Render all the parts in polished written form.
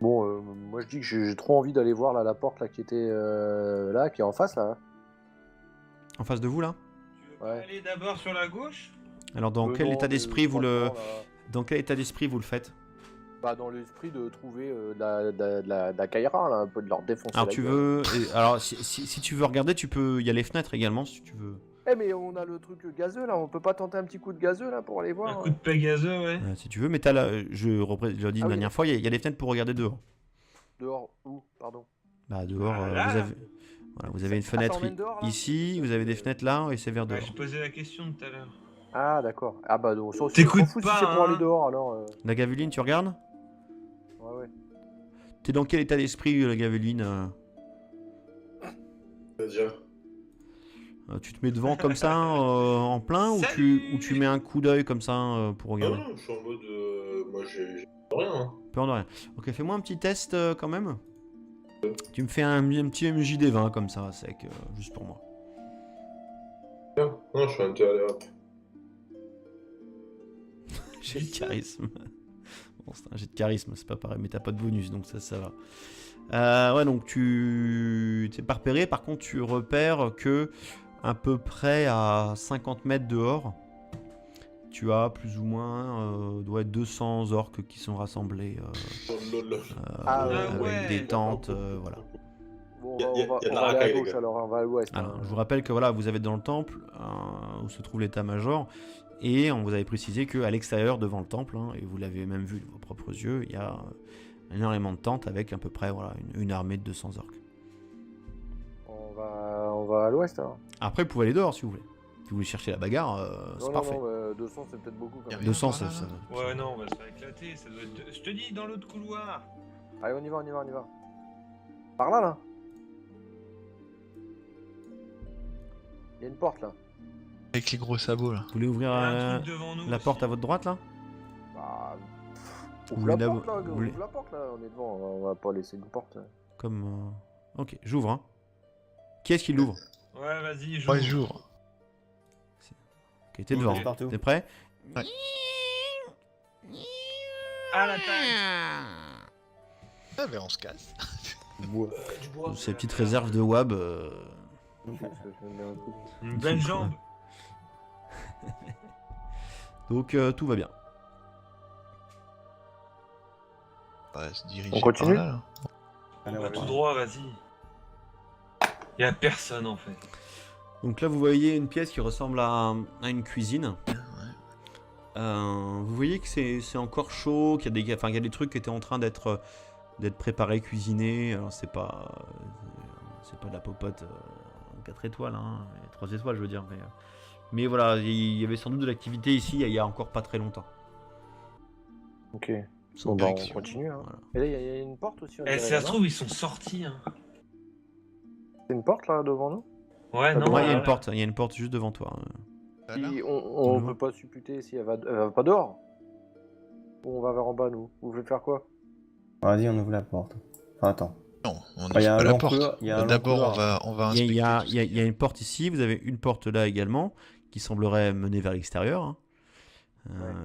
Bon, moi je dis que j'ai trop envie d'aller voir là, la porte là qui était là, qui est en face là. En face de vous, là? Tu veux pas Ouais. aller d'abord sur la gauche? Alors, dans quel Non, état mais d'esprit vous le... franchement, là, Dans quel état d'esprit vous le faites? bah, dans l'esprit de trouver de la Kaira, là, un peu de leur défoncer Alors, la tu gueule. veux... Alors, si tu veux regarder, tu peux... Il y a les fenêtres également, si tu veux. Eh mais on a le truc gazeux là, on peut pas tenter un petit coup de gazeux là pour aller Un voir coup de pégazeux, ouais. Si tu veux, mais t'as là... Je le dis une Ah oui, dernière fois, il y a des fenêtres pour regarder dehors. dehors, où? Pardon. Bah, dehors, Voilà. vous avez... Voilà, vous avez une fenêtre emmène dehors, là ici, vous avez des fenêtres là, et c'est vers Ouais, dehors. je posais la question tout à l'heure. Ah d'accord. Ah bah donc, on s'en T'écoutes fout pas, si c'est pour hein. aller dehors alors. La Gaveline, tu regardes? Ouais ouais. T'es dans quel état d'esprit, la Gaveline? C'est-à-dire Tu te mets devant comme ça, en plein, ou tu mets un coup d'œil comme ça pour Non, regarder? non, je suis en mode. Moi, j'ai rien. Hein. Peur de rien. Ok, fais-moi un petit test quand même. Tu me fais un petit MJD20 comme ça, sec, juste pour moi. Non, je suis un allez hop. J'ai de charisme. Bon, c'est un jet de charisme, c'est pas pareil, mais t'as pas de bonus, donc ça va. Ouais, donc tu t'es pas repéré, par contre tu repères que à peu près à 50 mètres dehors, tu as plus ou moins doit être 200 orques qui sont rassemblés avec ouais. des tentes, voilà. Bon, Y a on de la va aller racaille, à les gauche gars. alors, on va à l'ouest. Alors, je vous rappelle que voilà, vous avez dans le temple où se trouve l'état-major, et on vous avait précisé qu'à l'extérieur, devant le temple, hein, et vous l'avez même vu de vos propres yeux, il y a énormément de tentes avec à peu près voilà, une armée de 200 orques. On va à l'ouest alors. Après, vous pouvez aller dehors si vous voulez. Si vous voulez chercher la bagarre, c'est Non, parfait. non, 200 c'est peut-être beaucoup quand Y a même. rien 200, par là, ça. Ouais, non, on va se faire éclater. Ça doit être... Je te dis, dans l'autre couloir. Allez, on y va, on y va, on y va. Par là, là. Il y a une porte là. Avec les gros sabots là. Vous voulez ouvrir Il y a un truc devant nous la aussi. porte à votre droite là? Bah, Vous ouvre la voulez porte là, vous voulez- ouvre la porte là, on est devant, on va pas laisser une porte. Comme. Ok, j'ouvre. Hein. Qui est-ce qui l'ouvre? Ouais, vas-y, joue. 3 jours. Ok, t'es devant. partout. T'es prêt? Ouais. À l'attaque. Ah ben on se casse. Ces petites réserves de Wab. Une belle jambe. Donc tout va bien. On va se diriger On continue par là, là. On va tout droit, vas-y. Y a personne en fait. Donc là, vous voyez une pièce qui ressemble à une cuisine. Vous voyez que c'est encore chaud, qu'il y a des trucs qui étaient en train d'être préparés, cuisinés. Alors c'est pas de la popote 4 étoiles, hein, 3 étoiles je veux dire. Mais voilà, il y avait sans doute de l'activité ici il y a encore pas très longtemps. Ok. Sans Bon, bah, on direction. continue. Hein. Voilà. Et là, il y a une porte aussi. on Eh, dirait, si ça se là-bas. trouve, ils sont sortis. Hein. C'est une porte là devant nous. Ouais, non. Ouais, il y a là, une porte, il y a une porte juste devant toi. Là, là. Si on Mhm. peut pas supputer si elle va pas dehors. Ou on va vers en bas nous. Vous voulez faire quoi? Vas-y, on ouvre la porte. Enfin, attends. Non, on Bah, y a ouvre un pas la long porte. couloir, y a un long D'abord couloir. on va Il inspecter. y a, tout ce il y a- qu'il il y a une porte ici, vous avez une porte là également qui semblerait mener vers l'extérieur. Hein.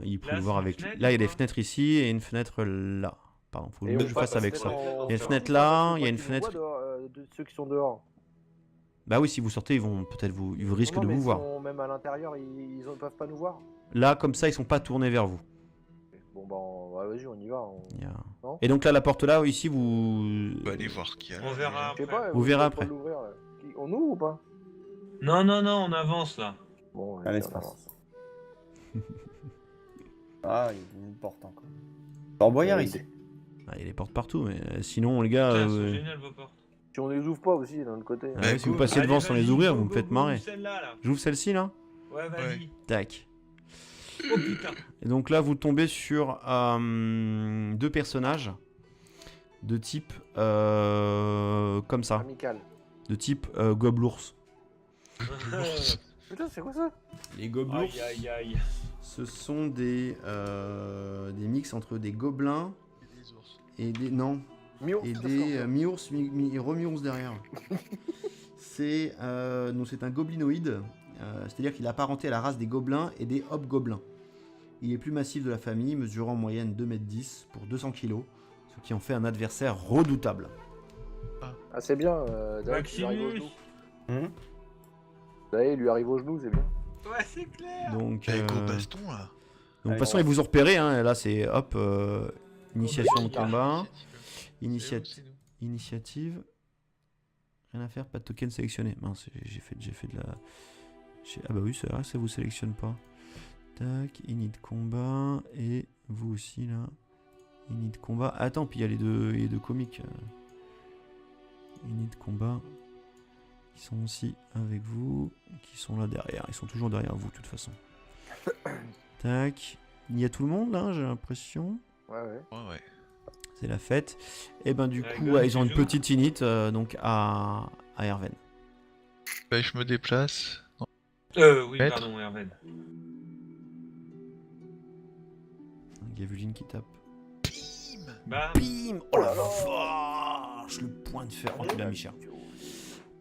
Il faut Là, le voir c'est une avec. fenêtre, Là, il y a ou des pas fenêtre ici et une fenêtre là. Pardon, faut Et que on je passe fasse avec peut-être ça. en- Il y a une en- fenêtre en- là, en- il y a une qu'ils nous fenêtre. voient dehors, de ceux qui sont dehors. Bah oui, si vous sortez, ils vont peut-être ils risquent Non, de mais vous si voir. même à l'intérieur, ils peuvent pas nous voir. Là, comme ça, ils sont pas tournés vers vous. Bon bah vas-y, on y va. Il y a- Non Et donc là, la porte là, ici, vous. On va aller voir ce qu'il y a. On verra Je sais après. pas. Vous verrez voulez pas après. l'ouvrir, là. On ouvre ou pas? Non, non, non, on avance là. Bon, Allez, on c'est parti. avance. Ah, il y a une porte encore. Fort Boyard ici. Ah, il y a des portes partout, mais sinon, les gars. Putain, elles sont géniales vos portes. Si on les ouvre pas aussi d'un autre côté. Ah, Bah, si vous go. passez Allez, devant sans les vas-y, ouvrir, go, vous me go, faites go, marrer. Celle-là là. J'ouvre celle-ci là. Ouais, vas-y. Tac. Oh putain. Et donc là, vous tombez sur deux personnages de type comme ça, Amical. de type gobelours. Putain, c'est quoi ça? Les gobelours, Aïe aïe aïe. ce sont des mix entre des gobelins Des ours. et des et des mi-ours, mi-ours derrière. C'est un goblinoïde, c'est-à-dire qu'il est apparenté à la race des gobelins et des hobgoblins. Il est plus massif de la famille, mesurant en moyenne 2,10 m pour 200 kg, ce qui en fait un adversaire redoutable. Ah, c'est bien. Daï, il lui arrive au Maximus. genou. Daï, il lui arrive au genou, c'est bien. Ouais, c'est clair. Donc, Go baston là. de toute façon, ils vous ont repéré. Hein, et là, c'est hop, initiation de combat, initiative. Rien à faire, pas de token sélectionné. Mince, j'ai fait de la. Ah bah oui, c'est vrai, ça vous sélectionne pas. Tac, init de combat et vous aussi là. Init de combat. Attends, puis il y a les deux comiques. Init de combat. Qui sont aussi avec vous. Qui sont là derrière. Ils sont toujours derrière vous de toute façon. Tac. Il y a tout le monde là, j'ai l'impression. Ouais. Ouais. C'est la fête. Et ben du Ouais, coup, Gun, ils ont tu une joues petite init donc à Erven. Bah, je me déplace. Oui, Maître. pardon, Herven. Gavuline qui tape. Bam. Bim. Oh la vache. Le point de fer. Oh, tu l'as mis cher.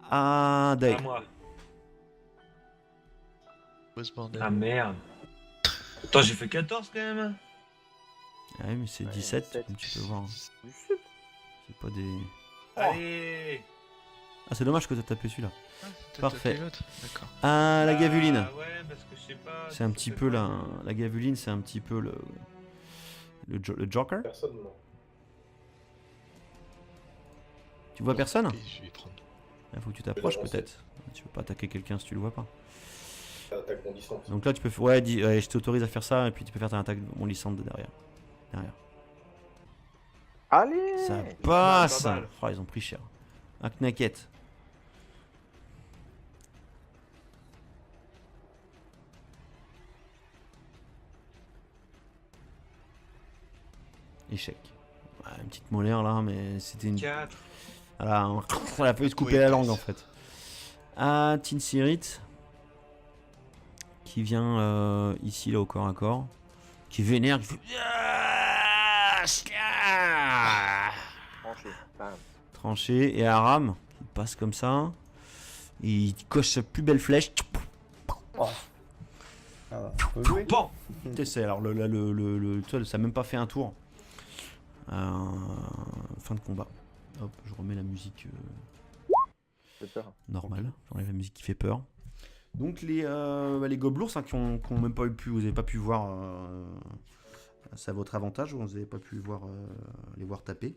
Ah, Dai. À moi. Quoi ce bordel? Ah merde. Attends, j'ai fait 14 quand même. Ah oui, mais c'est Ouais, 17, 17. comme tu peux voir. Du sud. C'est pas des... Allez. Ah, c'est dommage que t'as tapé celui-là. Ah, t'as Parfait. tapé l'autre. D'accord. Ah, la gavuline. Ah ouais, parce que je sais pas. C'est un petit peu la gavuline, c'est un petit peu le Joker. Personne, non. Tu vois personne? Ok, je vais prendre. Il faut que tu t'approches avancer. peut-être. Tu peux pas attaquer quelqu'un si tu le vois pas. Attaque mon distance. Donc là, tu peux faire... Ouais, je t'autorise à faire ça, et puis tu peux faire ta attaque mon licence de derrière. Allez. Ça passe. Pas mal. Oh, ils ont pris cher. Un knacket. Échec. Ouais, une petite molaire là, mais c'était une... 4. Voilà, on a failli se couper Oui, la passe. langue en fait. Ah, Tinsirit. Qui vient ici là au corps à corps. Qui vénère, qui fait... Tranché. Bam. Tranché. Et Aram, il passe comme ça. Il coche sa plus belle flèche. Oh. Ah bah, on peut jouer. Bon. T'essaies, alors tu vois, ça a même pas fait un tour. Fin de combat. Hop, je remets la musique J'ai peur. normale. J'enlève la musique qui fait peur. Donc les gobelours hein, qui ont même pas vous avez pas pu voir. C'est à votre avantage, vous n'avez pas pu voir, les voir taper.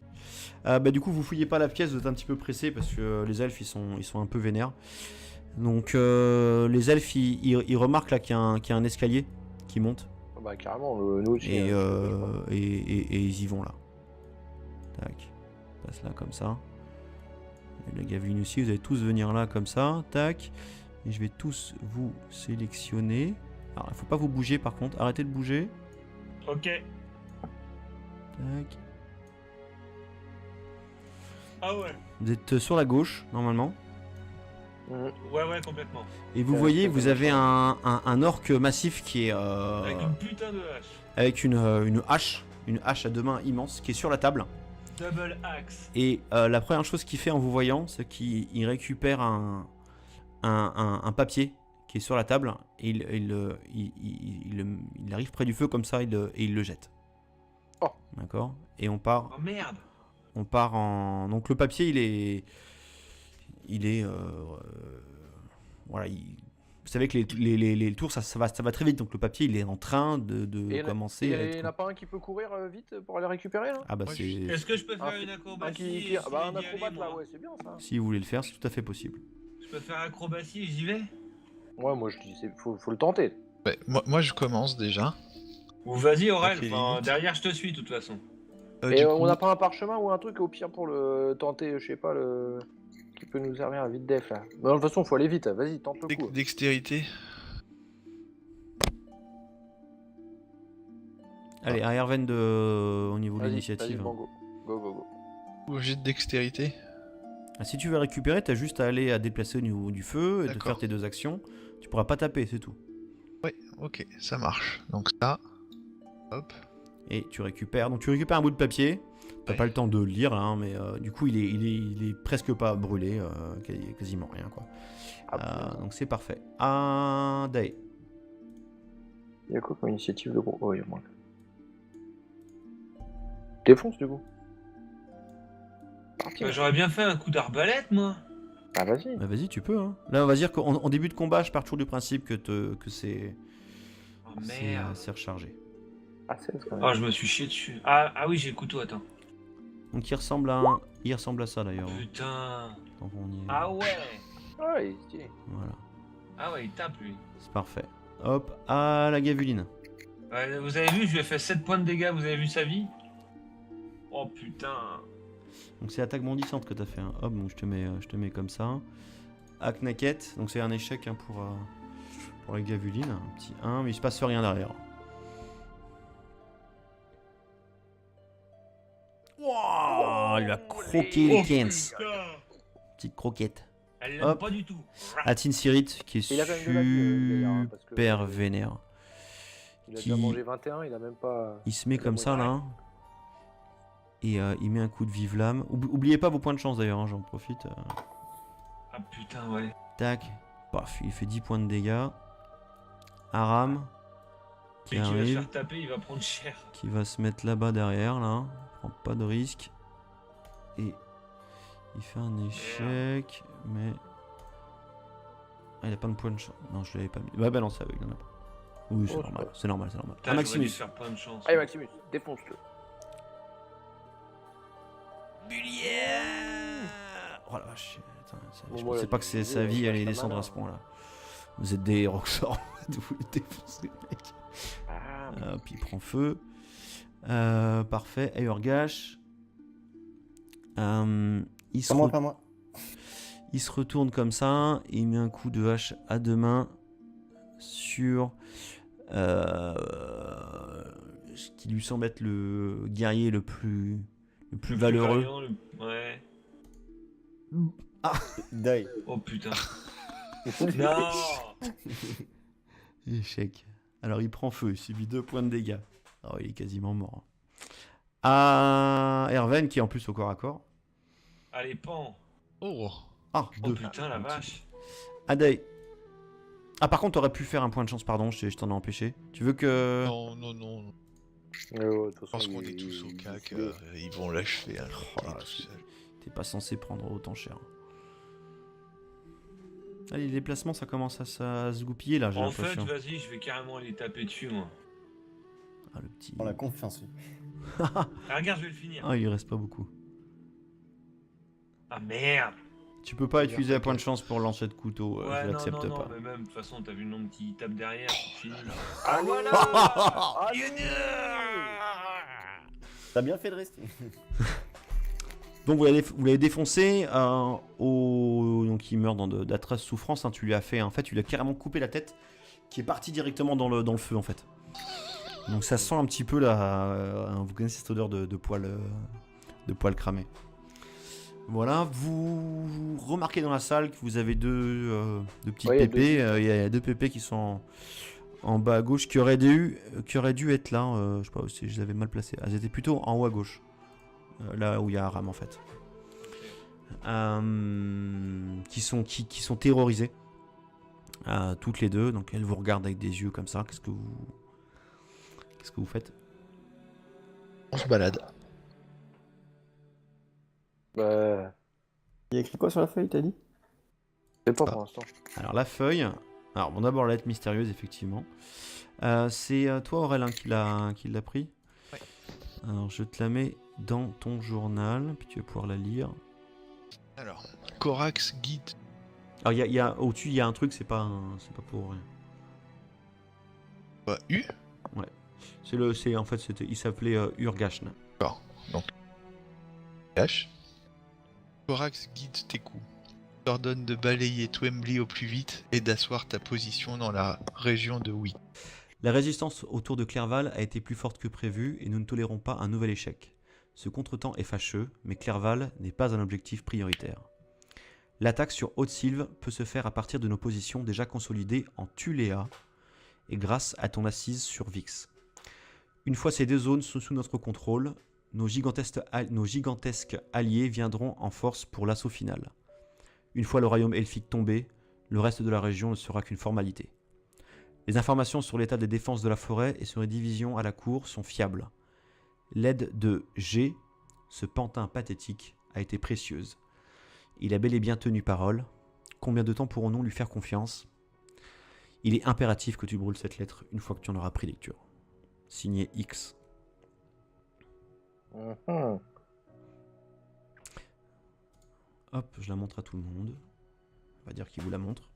Du coup, vous fouillez pas la pièce, vous êtes un petit peu pressé parce que les elfes ils sont un peu vénères. Donc les elfes ils remarquent là qu'il y a un escalier qui monte. Ah bah carrément, nous aussi. Et, hein, et ils y vont là. Tac. Passe là comme ça. Et la gaveline aussi, vous allez tous venir là comme ça. Tac. Et je vais tous vous sélectionner. Alors il faut pas vous bouger par contre. Arrêtez de bouger. Ok. Tac. Ah ouais. Vous êtes sur la gauche normalement. Ouais, complètement. Et vous Ouais, voyez, c'est vous comme avez ça. un orque massif qui est Avec une putain de hache. avec une hache à deux mains immense qui est sur la table. Double axe. Et la première chose qu'il fait en vous voyant, c'est qu'il récupère un papier qui est sur la table. Et il arrive près du feu comme ça et il le jette. Oh. D'accord. Et on part. Oh merde. On part en. Donc le papier, il est. Voilà. Vous savez que les tours, ça va très vite. Donc le papier, il est en train de commencer à Il n'y en être. a pas un qui peut courir vite pour aller récupérer là? Ah bah Moi, c'est. Est-ce que je peux faire Un- une Un acrobatie et ah bah un essayer d'y acrobate aller, là, moi ouais, c'est bien ça. Si vous voulez le faire, c'est tout à fait possible. Je peux faire acrobatie et j'y vais? Ouais, moi je dis, faut le tenter. Ouais, moi je commence déjà. Ou vas-y Aurel, Ok, enfin, limite. derrière je te suis de toute façon. Et Du on coup, n'a pas un parchemin ou un truc au pire pour le tenter, je sais pas, qui peut nous servir à vite def là. Mais de toute façon, faut aller vite, vas-y, tente le coup. dextérité. Allez, à Erven au niveau de Vas-y, l'initiative. vas-y, Bango. Go. Ou jet de dextérité. Ah, si tu veux récupérer, t'as juste à aller à déplacer au niveau du feu et de D'accord. faire tes deux actions. Tu pourras pas taper, c'est tout. Ouais, ok, ça marche. Donc ça. Hop. Et tu récupères. Donc tu récupères un bout de papier. T'as Ouais. pas le temps de le lire, hein, mais du coup il est presque pas brûlé, quasiment rien quoi. Donc c'est parfait. Ah, Dae. Il y a quoi comme initiative de gros? Oh, il y a moins. Défonce du coup. Team. J'aurais bien fait un coup d'arbalète, moi. Ah, vas-y. Bah vas-y, tu peux. Hein. Là, on va dire qu'en début de combat, je pars toujours du principe que c'est Oh merde. c'est rechargé. Ah, 16 quand même. Oh, je me suis chié dessus. Ah oui, j'ai le couteau, attends. Donc il ressemble à ça d'ailleurs. Putain. Donc on y est. Ah ouais. Ah, il est stylé. Voilà, Ah ouais, il tape, lui. c'est parfait. Hop, à la gavuline. Ouais, vous avez vu, je lui ai fait 7 points de dégâts, vous avez vu sa vie? Oh putain. Donc c'est attaque bondissante que t'as fait. Hein. Hop, donc je te mets comme ça. À Knacket, donc c'est un échec hein, pour la gavuline. Un petit 1, mais il se passe rien derrière. Wow, il a croqué les 15. Petite croquette. Elle l'aime Hop. pas du tout. Atin Sirit qui est Il a quand même de la vie, d'ailleurs, hein, parce que- super vénère. Il a Qui- déjà mangé 21, il a même pas. Il se met la comme ça moitié. là. Et il met un coup de vive lame. Oubliez pas vos points de chance d'ailleurs, hein, j'en profite. Ah putain, ouais. Tac. Paf, il fait 10 points de dégâts. Aram. Qui Et qui va se arrive. faire taper, il va prendre cher. Qui va se mettre là-bas derrière là. Prend pas de risque. Et il fait un échec. Mais. Ah, il a pas de point de chance. Non, je l'avais pas mis. Bah non, c'est aveugle, il en a pas. Oui, c'est Oh, normal, ça. c'est normal, c'est normal. Putain, Ah, j'aurais dû Maximus. faire plein de chance. Allez, Maximus, défonce-le. Oh la vache. Attends, Bon, je moi, pensais là, pas que je- sa vie je allait lâche la descendre main, à ce point-là. Vous êtes des rockstars. Vous le défoncez, mec. Ah, Hop, il prend feu. Parfait. Aurgash. Il se Pas moi, re- pas moi. Il se retourne comme ça, et il met un coup de hache à deux mains sur qui lui semble être le guerrier le plus valeureux. vaillant, Ouais. Deuil. Oh putain. Non. Échec. Alors il prend feu, il subit 2 points de dégâts. Oh, il est quasiment mort. À Erven qui est en plus au corps à corps. Allez, pan. Oh, Ah, Oh 2. putain, la vache. Adai. Ah par contre t'aurais pu faire un point de chance, pardon, je t'en ai empêché. Tu veux que... non, non, non. ouais, de toute Je façon, pense qu'on il- est tous au il- cac. il- Ils vont l'achever. Hein, Oh là, tout seul. T'es pas censé prendre autant cher. Allez, les déplacements, ça commence à se goupiller là, j'ai En fait, l'impression. vas-y, je vais carrément aller taper dessus, moi. Ah, le petit... On a confiance. lui. Ah, regarde, je vais le finir. Ah, il reste pas beaucoup. Ah merde. Tu peux pas Bien utiliser un fait, point de chance pour lancer de couteau, Ouais, je non, l'accepte non, non, pas. mais même, de toute façon, t'as vu le nombre qui tape derrière, c'est fini. Ah, voilà. T'as bien fait de rester. Donc vous l'avez défoncé, donc il meurt d'atroces souffrances, hein, tu lui as fait, en fait, tu lui as carrément coupé la tête, qui est partie directement dans le feu en fait. Donc ça sent un petit peu là, vous connaissez cette odeur de poils cramés. Voilà, vous remarquez dans la salle que vous avez deux petits Ouais, il y a pépés, il y a deux pépés qui sont en bas à gauche, qui auraient dû être là, je sais pas si je les avais mal placés, elles étaient plutôt en haut à gauche. Là où il y a Aram en fait. Qui sont terrorisées. Toutes les deux. Donc elles vous regardent avec des yeux comme ça. Qu'est-ce que vous faites? On se balade. Bah, Il y a écrit quoi sur la feuille, t'as dit? c'est pas pour l'instant. Alors la feuille. Alors bon, d'abord la lettre mystérieuse effectivement. C'est toi Aurélien qui l'a pris. Ouais. Alors je te la mets dans ton journal. Puis tu vas pouvoir la lire. Alors, Corax guide. Alors il y a au-dessus il y a un truc. C'est pas pour rien. U. En fait il s'appelait Urgashn. H. Corax guide tes coups. T'ordonne de balayer Twembley au plus vite et d'asseoir ta position dans la région de Wick. La résistance autour de Clerval a été plus forte que prévu et nous ne tolérons pas un nouvel échec. Ce contretemps est fâcheux, mais Clerval n'est pas un objectif prioritaire. L'attaque sur Haute-Sylve peut se faire à partir de nos positions déjà consolidées en Tuléa et grâce à ton assise sur Vix. Une fois ces deux zones sous notre contrôle, nos gigantesques alliés viendront en force pour l'assaut final. Une fois le royaume elfique tombé, le reste de la région ne sera qu'une formalité. Les informations sur l'état des défenses de la forêt et sur les divisions à la cour sont fiables. L'aide de G, ce pantin pathétique, a été précieuse. Il a bel et bien tenu parole. Combien de temps pourrons-nous lui faire confiance? Il est impératif que tu brûles cette lettre une fois que tu en auras pris lecture. Signé X. Mhm. Hop, je la montre à tout le monde. On va dire qu'il vous la montre.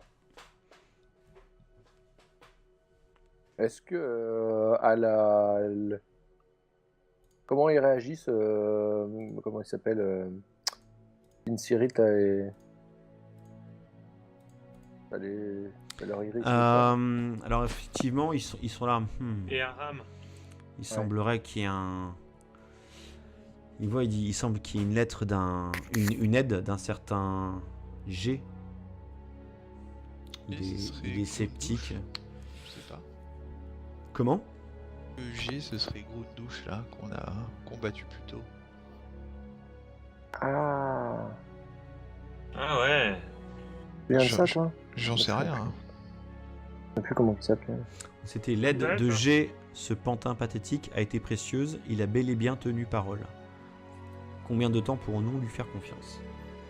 Est-ce que comment ils réagissent comment il s'appelle Insirit et leur iris Alors effectivement, ils sont là. Et un ram. Il semblerait qu'il y ait un... il semble qu'il y ait une lettre une aide d'un certain G. Et ce serait Il est sceptique. Je sais pas. Comment? Le G, ce serait gros de douche là qu'on a combattu plus tôt. Ah, Ah ouais. tu viens de ça, toi? J'en sais rien. Hein. Je sais plus comment il s'appelait. C'était l'aide de D'accord. G. Ce pantin pathétique a été précieuse. Il a bel et bien tenu parole. Combien de temps pourrons-nous lui faire confiance?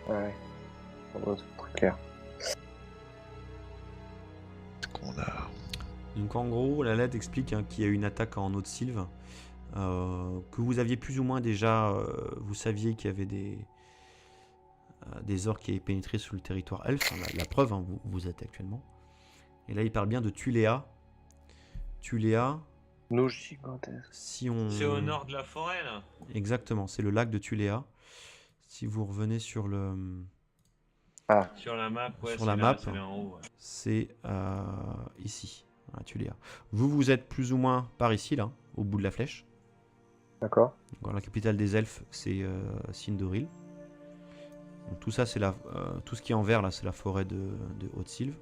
Ouais. C'est très clair. Ce qu'on a. Donc en gros, la lettre explique qu'il y a eu une attaque en Haute-Sylve, que vous aviez plus ou moins déjà, vous saviez qu'il y avait des orques qui avaient pénétré sur le territoire elfe, hein, la preuve, hein, vous êtes actuellement. Et là, il parle bien de Tuléa. Tuléa, Nos gigantesques. si on... C'est au nord de la forêt là. Exactement, c'est le lac de Tuléa. Si vous revenez sur le... Sur la map, ouais. Sur c'est la là, map. c'est là en haut. Ouais. C'est ici, à Tuléa. Vous êtes plus ou moins par ici, là, au bout de la flèche. D'accord. Donc, la capitale des elfes, c'est Sindoril. Donc, tout ça, c'est tout ce qui est en vert, là, c'est la forêt de Haute-Sylve.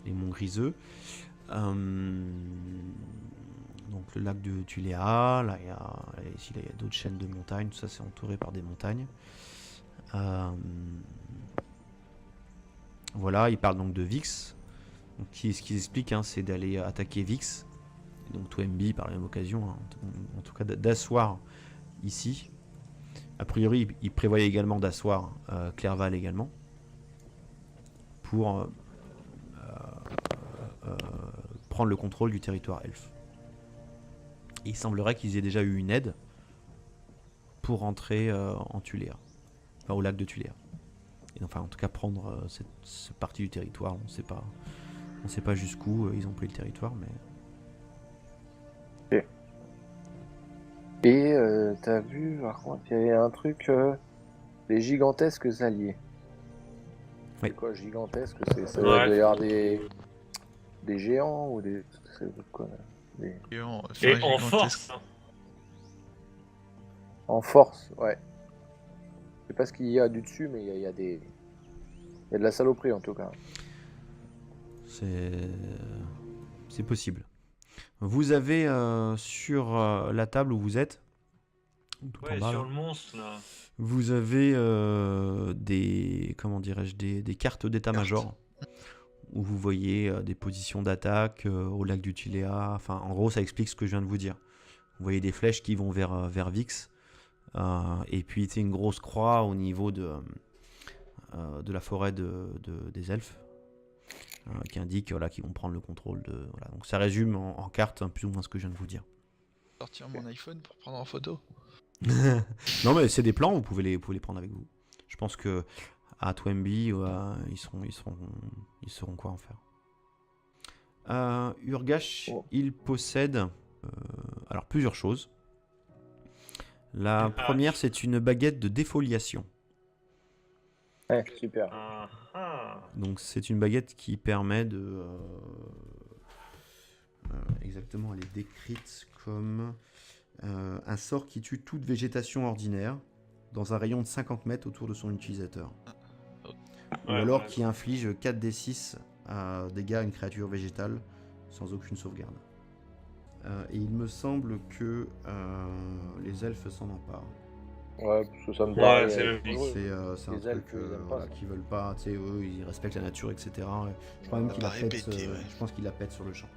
Les monts griseux. Donc le lac de Tuléa, là il y a d'autres chaînes de montagnes, tout ça c'est entouré par des montagnes. Voilà, il parle donc de Vix. Donc, ce qu'ils expliquent, hein, c'est d'aller attaquer Vix. Et donc Twemby par la même occasion, hein, en tout cas d'asseoir ici. A priori, il prévoyait également d'asseoir Clerval également. Pour prendre le contrôle du territoire elfe. Et il semblerait qu'ils aient déjà eu une aide pour rentrer en Tuléa, enfin au lac de Tuléa. Et enfin, en tout cas, prendre cette partie du territoire. On sait pas jusqu'où ils ont pris le territoire, mais. Et t'as vu, par contre, il y avait un truc, les gigantesques alliés. Oui. C'est quoi, gigantesque? Ça Ouais. doit y avoir des géants ou des. C'est quoi là? Et en gigantesque. force. Hein. En force, ouais. Je sais pas ce qu'il y a du dessus, mais il y a de la saloperie en tout cas. C'est possible. Vous avez sur la table où vous êtes, tout Ouais, en bas, sur là, le monstre là. vous avez des cartes d'état-major où vous voyez des positions d'attaque au lac du Tuléa. Enfin, en gros, ça explique ce que je viens de vous dire. Vous voyez des flèches qui vont vers Vix. Et puis, c'est une grosse croix au niveau de la forêt des elfes qui indique qu'ils vont prendre le contrôle de... Voilà. Donc, ça résume en carte plus ou moins ce que je viens de vous dire. Sortir mon iPhone pour prendre en photo. Non, mais c'est des plans, vous pouvez les prendre avec vous. Je pense que à Twemby, ils sauront quoi en faire. Urgash, il possède alors plusieurs choses. La première, c'est une baguette de défoliation. Ouais, super. Ah, ah. Donc c'est une baguette qui permet de... exactement, elle est décrite comme un sort qui tue toute végétation ordinaire dans un rayon de 50 mètres autour de son utilisateur. Ou Ouais, alors ouais. qui inflige 4d6 à dégâts à une créature végétale sans aucune sauvegarde. Et il me semble que les elfes s'en emparent. Ouais, parce que ça me Ouais, paraît. c'est logique. C'est un Les truc elfes, ils aiment pas voilà, ça. qu'ils veulent pas, tu sais, eux ils respectent la nature, etc. Je crois même Ça qu'il la paraît pète, pété, ouais. je pense qu'il la pète sur le champ.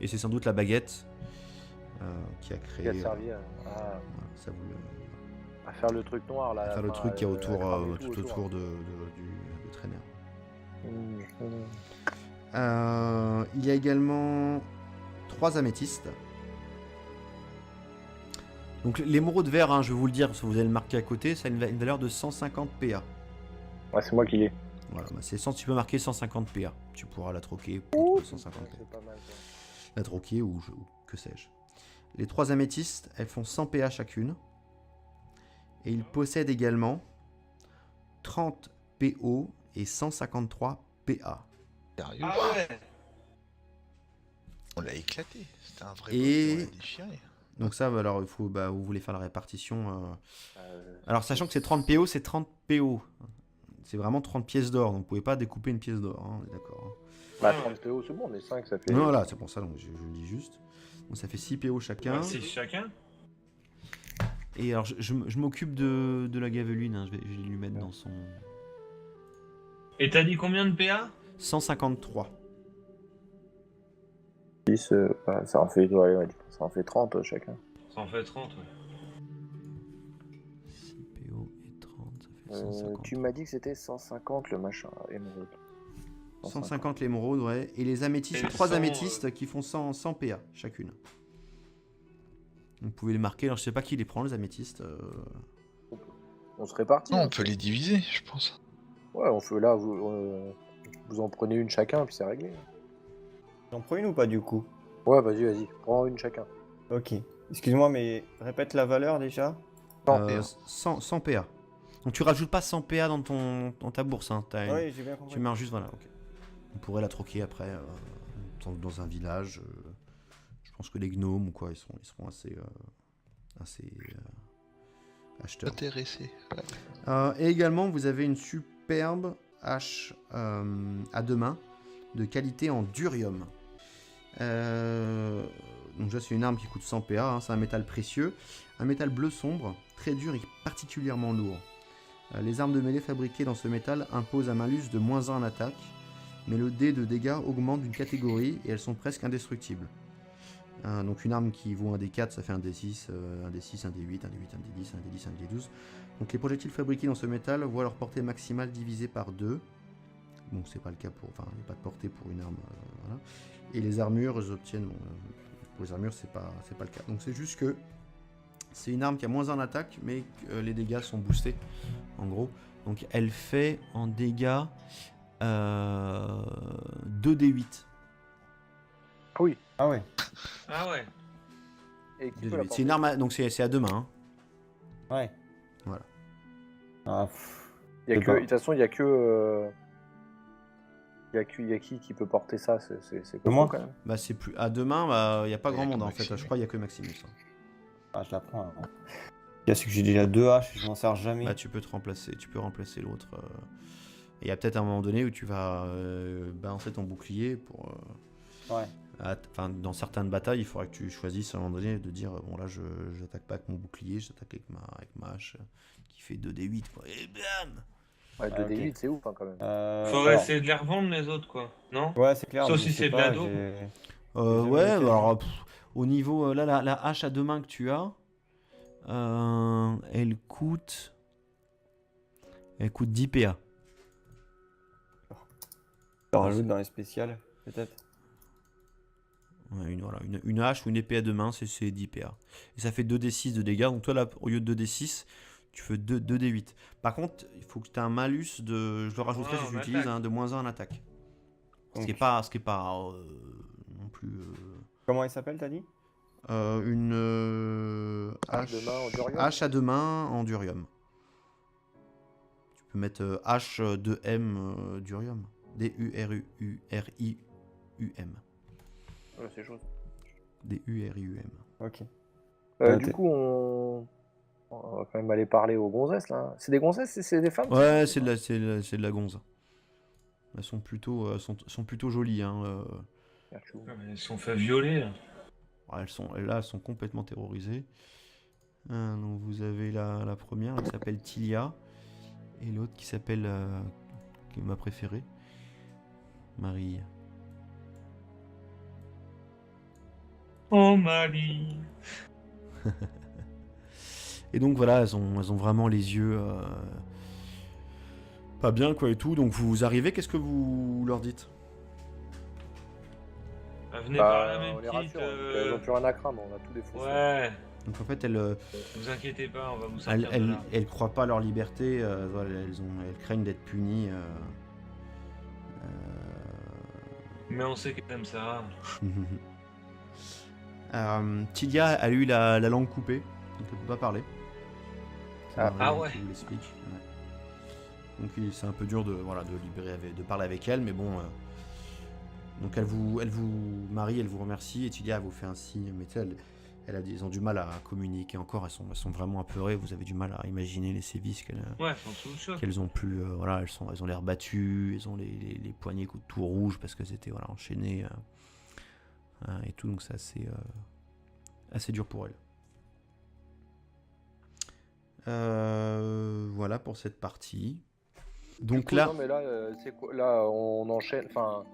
Et c'est sans doute la baguette qui a créé. Qui a servi à. Ah, voilà, ça vous le... À faire le truc noir là. Faire le enfin, truc qui est autour, cramer tout autour du traîner. Mmh. Il y a également 3 améthystes. Donc l'émeraude vert, hein, je vais vous le dire, parce que vous allez le marquer à côté, ça a une valeur de 150 PA. Ouais, c'est moi qui l'ai. Voilà, bah tu peux marquer 150 PA. Tu pourras la troquer pour 150 PA. C'est pas mal. Ça. La troquer ou que sais-je. Les 3 améthystes, elles font 100 PA chacune. Et ils possèdent également 30 PO et 153 PA. Sérieux? Ah ouais. On l'a éclaté. C'était un vrai Et- boss, on l'a déchiré. Donc ça, alors il faut, vous voulez faire la répartition. Alors sachant que c'est 30 PO, c'est 30 PO. C'est vraiment 30 pièces d'or, donc vous pouvez pas découper une pièce d'or, hein, on est d'accord. Hein. Bah 30 PO c'est bon, on est 5, ça fait. Non, voilà, c'est pour ça, donc je le dis juste. Donc ça fait 6 PO chacun. Ouais, c'est chacun. Et alors je m'occupe de la gaveline, hein, je vais lui mettre dans son... Et t'as dit combien de PA? 153. 10, bah, ça en fait, ouais, ça en fait 30 chacun. Ça en fait 30, ouais. 6 PO et 30, ça fait 150. Tu m'as dit que c'était 150 le machin, émeraude. 150 l'émeraude, ouais. Et les améthystes, Et 3 100, améthystes qui font 100 PA chacune. Vous pouvez les marquer, alors je sais pas qui les prend, les améthystes. On se répartit. Non, hein. on peut les diviser, je pense. Ouais, on fait là, vous en prenez une chacun, puis c'est réglé. J'en prends une ou pas du coup? Ouais, vas-y, prends une chacun. Ok. Excuse-moi, mais répète la valeur déjà. 100 PA. Donc tu rajoutes pas 100 PA dans ta bourse, hein. Oui, j'ai bien compris. Tu mets juste, voilà, ok. On pourrait la troquer après dans un village. Je pense que les gnomes ou quoi, ils seront assez acheteurs. Intéressé. Et également, vous avez une superbe hache à 2 mains de qualité en durium. Donc ça, c'est une arme qui coûte 100 PA, hein, c'est un métal précieux. Un métal bleu sombre, très dur et particulièrement lourd. Les armes de mêlée fabriquées dans ce métal imposent un malus de -1 en attaque, mais le dé de dégâts augmente d'une catégorie et elles sont presque indestructibles. Donc une arme qui vaut un D4, ça fait un D6, un D6, un D8, un D8, un D10, un D10, un D12. Donc les projectiles fabriqués dans ce métal voient leur portée maximale divisée par 2. Bon, c'est pas le cas pour... Enfin, il n'y a pas de portée pour une arme. Voilà. Et les armures, elles obtiennent... Bon, pour les armures, c'est pas le cas. Donc c'est juste que c'est une arme qui a -1 en attaque, mais que les dégâts sont boostés, en gros. Donc elle fait en dégâts 2d8. Ah oui. Ah ouais. Ah ouais. Et qui peut la C'est une arme, donc c'est à 2 mains. Hein. Ouais. Voilà. Ah, Il y a Je sais que, pas. de toute façon, il y a que. Il y a qui peut porter ça, c'est pas Moi bon, quand même. Bah c'est plus à 2 mains, il n'y a pas Il y a grand que monde en fait. Maximus. Je crois qu'il n'y a que Maximus. Hein. Ah, je la prends. Hein. C'est que j'ai déjà 2 haches et je m'en sers jamais. Bah tu peux remplacer l'autre. Il y a peut-être un moment donné où tu vas balancer ton bouclier pour. Ouais. Enfin, dans certaines batailles, il faudra que tu choisisses à un moment donné de dire bon là je j'attaque pas avec mon bouclier, j'attaque avec ma hache qui fait 2d8 quoi. Et bam. Ouais, 2d8, ok. c'est ouf, hein, quand même. Faudrait alors- essayer de les revendre les autres, quoi. Non? Ouais, c'est clair. Sauf mais si je sais c'est de pas, l'ado. j'ai- Ouais, jamais été alors au niveau là la hache à 2 mains que tu as, elle coûte 10 PA. Je rajoute dans les spéciales, peut-être. Ouais, une hache ou une épée à 2 mains, c'est 10 PA. Et ça fait 2d6 de dégâts. Donc toi, là, au lieu de 2d6, tu fais 2d8. Par contre, il faut que tu aies un malus de... Je le rajouterai Ouais, si en j'utilise, attaque. hein, de -1 en attaque. Ce Donc- qui est pas non plus... Comment elle s'appelle, t'as dit? Une Hache de main en durium. hache à 2 mains en durium. Tu peux mettre H2M durium. D-U-R-U-R-I-U-M. Ouais, c'est chaud. D-U-R-I-U-M. Ok. Du coup, on va quand même aller parler aux gonzesses, là. C'est des gonzesses, c'est des femmes? Ouais, c'est de la gonze. Elles sont plutôt, sont plutôt jolies. Hein. Ah, mais Ils se sont fait violer, là. Elles sont complètement terrorisées. Donc vous avez la première là, qui s'appelle Tilia. Et l'autre qui s'appelle, qui est ma préférée, Marie. Oh, Mali. Et donc voilà, elles ont vraiment les yeux pas bien quoi et tout. Donc vous arrivez, qu'est-ce que vous leur dites? Venez par là, on mes les petites. rassure, elles ont plus rien à craindre, on a tout défoncé. Ouais, Donc en fait, elles vous inquiétez pas, on va vous sortir de là. elles croient pas à leur liberté, voilà, elles craignent d'être punies. Mais on sait qu'elle aime ça. Tilia a eu la langue coupée, donc elle peut pas parler. Ah. Marie Ah ouais. qui vous l'explique, ouais. Donc c'est un peu dur de de parler avec elle, mais bon. Donc Marie, elle vous remercie et Tilia vous fait un signe, mais tu sais, elles ont du mal à communiquer encore, elles sont vraiment apeurées, vous avez du mal à imaginer les sévices Ouais, elles sont sous le choc. qu'elles ont plus, voilà, elles ont l'air battues, elles ont les poignets tout rouges parce qu'elles étaient voilà, enchaînées et tout, donc c'est assez dur pour elles. Voilà pour cette partie. Donc Du coup, là, non, mais là, c'est quoi? Là, on enchaîne. Enfin,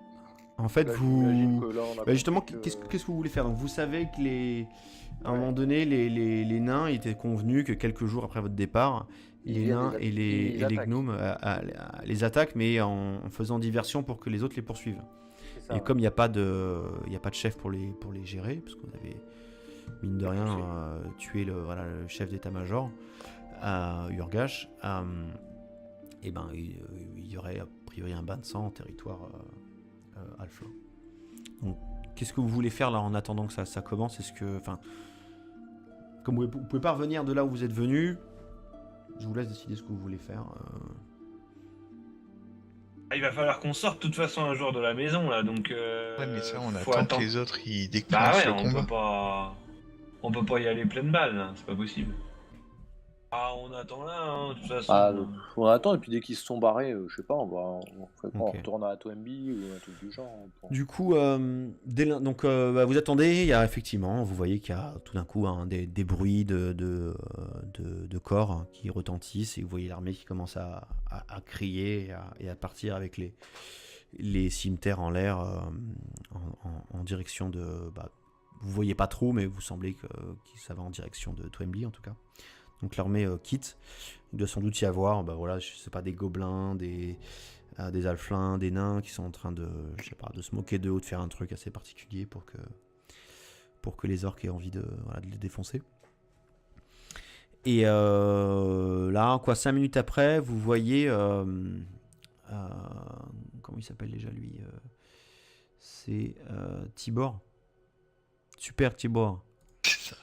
en fait, là, j'imagine vous... que là, on a Bah justement, compris que- qu'est-ce que vous voulez faire? Donc vous savez que à un Ouais. moment donné, les nains étaient convenus que quelques jours après votre départ, Ils les viennent nains les et les attaquent. gnomes les attaquent, mais en faisant diversion pour que les autres les poursuivent. c'est ça, Et ouais. comme il n'y a pas de chef pour les gérer, parce que vous avez, mine de rien, tué le chef d'état-major, Urgash, et ben, il y aurait a priori un bain de sang en territoire alpha. Donc, qu'est-ce que vous voulez faire là en attendant que ça commence? Est-ce que, enfin, comme vous pouvez pas revenir de là où vous êtes venu, je vous laisse décider ce que vous voulez faire. Il va falloir qu'on sorte de toute façon un jour de la maison là, donc. Ouais, mais ça, on faut attend attendre. que les autres ils Bah déclenchent ouais, le on combat. peut pas y aller pleine balle, là, c'est pas possible. Ah, on attend là, hein, de toute façon. Ah, on attend, et puis dès qu'ils se sont barrés, je sais pas, on fait quoi, Ok. on retourne à Toembi ou un truc du genre. Du coup, vous attendez, il y a effectivement, vous voyez qu'il y a tout d'un coup des bruits de corps hein, qui retentissent et vous voyez l'armée qui commence à crier et à partir avec les cimetières en l'air en direction de... vous voyez pas trop, mais vous semblez que ça va en direction de Toembi en tout cas. Donc l'armée quitte. Il doit sans doute y avoir, je sais pas, des gobelins, des alflins, des nains qui sont en train de se moquer d'eux ou de faire un truc assez particulier pour que les orques aient envie de les défoncer. Et là, 5 minutes après, vous voyez... comment il s'appelle déjà lui c'est Tibor. Super Tibor. C'est ça.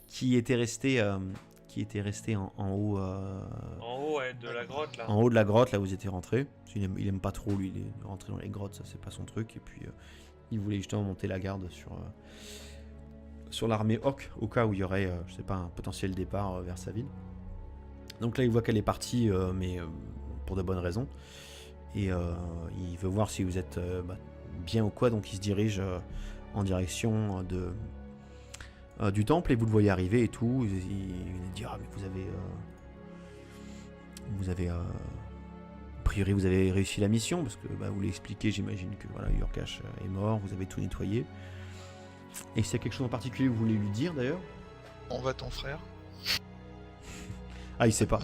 qui était resté en haut En haut, ouais, de la grotte là. en haut de la grotte là où vous étiez rentré. Il aime pas trop lui, il est rentré dans les grottes, ça c'est pas son truc. Et puis il voulait justement monter la garde sur l'armée orc au cas où il y aurait je sais pas, un potentiel départ vers sa ville. Donc là il voit qu'elle est partie mais pour de bonnes raisons et il veut voir si vous êtes bien ou quoi, donc il se dirige en direction du temple et vous le voyez arriver et tout. Il dit mais vous avez a priori vous avez réussi la mission parce que vous l'expliquez, j'imagine que Urgash est mort, vous avez tout nettoyé. Et s'il y a quelque chose en particulier que vous voulez lui dire d'ailleurs? On va ton frère. Ah, il sait pas.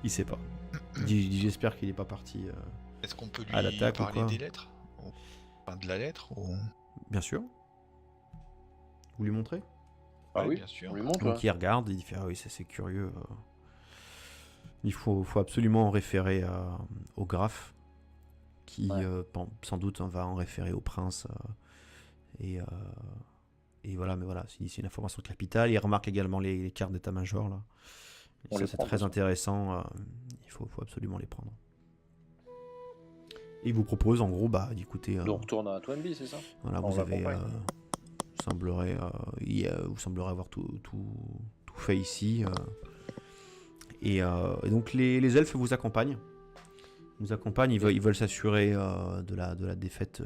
Il dit j'espère qu'il est pas parti. Est-ce qu'on peut à lui l'attaque ou parler quoi des lettres? Enfin, de la lettre ou... Bien sûr. Vous lui montrez? Ah Ouais, oui, bien sûr. on lui montre. Donc il regarde, il fait ah oui c'est curieux. Il faut absolument en référer au graphe qui sans doute va en référer au prince et voilà, mais voilà, c'est une information capitale. Il remarque également les cartes d'état-major là. Et On ça les c'est prend, très bien sûr. intéressant. Il faut absolument les prendre. Et il vous propose en gros d'écouter. Donc on retourne à Toembi, c'est ça? Voilà, on vous avez l'accompagne. vous semblerez avoir tout fait ici. Et donc les elfes vous accompagnent. Ils veulent s'assurer de la défaite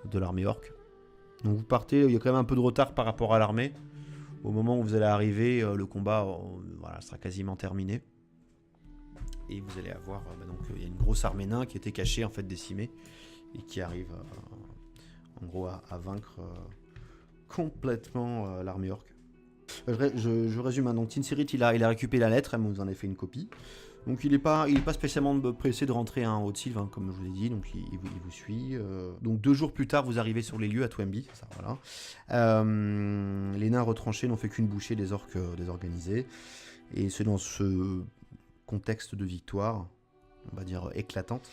de l'armée orque. Donc vous partez, il y a quand même un peu de retard par rapport à l'armée. Au moment où vous allez arriver, le combat sera quasiment terminé. Et vous allez avoir, il y a une grosse armée nain qui était cachée, en fait décimée, et qui arrive en gros à vaincre complètement l'armée orque. Je résume, hein. Donc Tinsirit, il a récupéré la lettre, hein, vous en avez fait une copie. Donc il est pas spécialement pressé de rentrer en Haute-Sylve, hein, comme je vous l'ai dit, donc il vous suit. Donc 2 jours plus tard, vous arrivez sur les lieux à Twemby, ça, voilà. Les nains retranchés n'ont fait qu'une bouchée des orques désorganisés. Et c'est dans ce contexte de victoire, on va dire éclatante.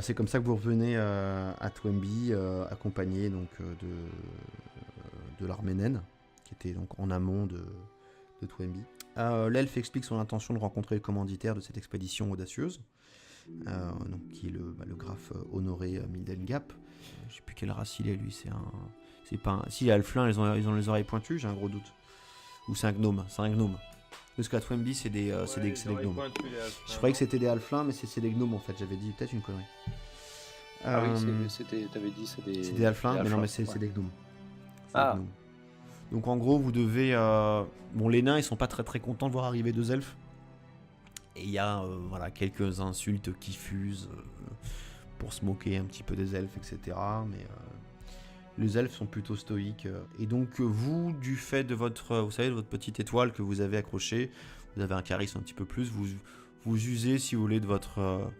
C'est comme ça que vous revenez à Twemby, accompagné donc, de l'armée naine, qui était donc en amont de Twemby. L'elfe explique son intention de rencontrer le commanditaire de cette expédition audacieuse, donc, qui est le graphe Honoré Mildengap. Je sais plus quelle race il est, lui. C'est pas un... Si, les Halflins, ils ont les oreilles pointues, j'ai un gros doute. Ou c'est un gnome. Parce qu'à Twemby, c'est des gnomes. Je croyais que c'était des Halflins, mais c'est des gnomes en fait. J'avais dit peut-être une connerie. Ah oui, t'avais dit c'est des... C'est des Halflins, mais non, mais c'est des gnomes. Ah. Des gnomes. Donc en gros, vous devez... Bon, les nains, ils sont pas très très contents de voir arriver 2 elfes. Et il y a voilà, quelques insultes qui fusent pour se moquer un petit peu des elfes, etc. Mais les elfes sont plutôt stoïques. Et donc vous, du fait de votre petite étoile que vous avez accrochée, vous avez un charisme un petit peu plus, vous usez, si vous voulez, de votre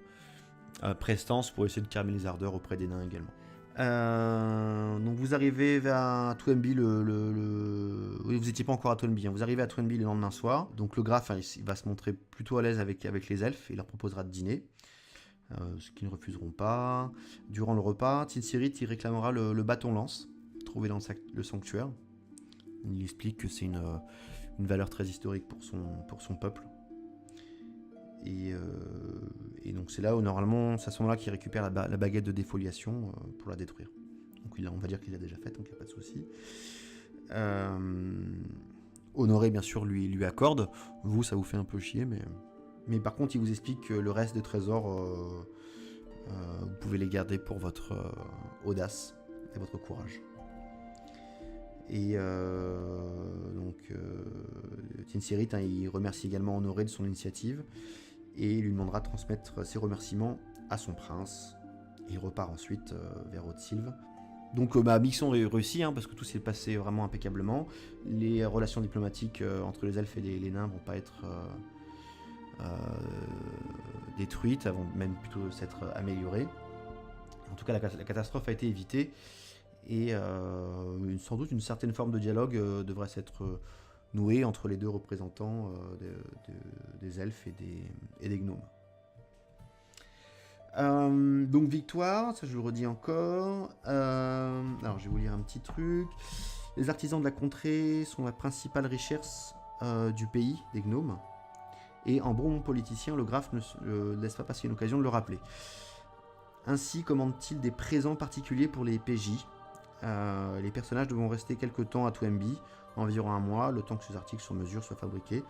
prestance pour essayer de calmer les ardeurs auprès des nains également. Donc vous arrivez à Twemby oui, vous n'étiez pas encore à Twemby, hein. Vous arrivez à Twemby le lendemain soir. Donc le graphe, hein, il va se montrer plutôt à l'aise avec les elfes et leur proposera de dîner, ce qu'ils ne refuseront pas. Durant le repas, Tinsirit il réclamera le bâton lance trouvé dans le sanctuaire. Il explique que c'est une valeur très historique pour son peuple. Et donc c'est là où normalement, c'est à ce moment-là qu'il récupère la baguette de défoliation pour la détruire. Donc on va dire qu'il l'a déjà faite, donc il n'y a pas de souci. Honoré bien sûr lui accorde. Vous, ça vous fait un peu chier, mais par contre il vous explique que le reste des trésors, vous pouvez les garder pour votre audace et votre courage. Et donc Tinsirit, hein, il remercie également Honoré de son initiative et il lui demandera de transmettre ses remerciements à son prince. Et il repart ensuite vers Haute-Sylve. Donc mission réussie, hein, parce que tout s'est passé vraiment impeccablement. Les relations diplomatiques entre les elfes et les nains vont pas être détruites, elles vont même plutôt s'être améliorées. En tout cas, la catastrophe a été évitée. Et sans doute une certaine forme de dialogue devrait s'être nouée entre les 2 représentants des elfes et des gnomes. Donc victoire, ça je le redis encore. Alors je vais vous lire un petit truc. Les artisans de la contrée sont la principale richesse du pays des gnomes. Et en bon politicien, le graphe ne laisse pas passer une occasion de le rappeler. Ainsi commande-t-il des présents particuliers pour les PJ. Les personnages devront rester quelque temps à Twemby, environ 1 mois, le temps que ces articles sur mesure soient fabriqués.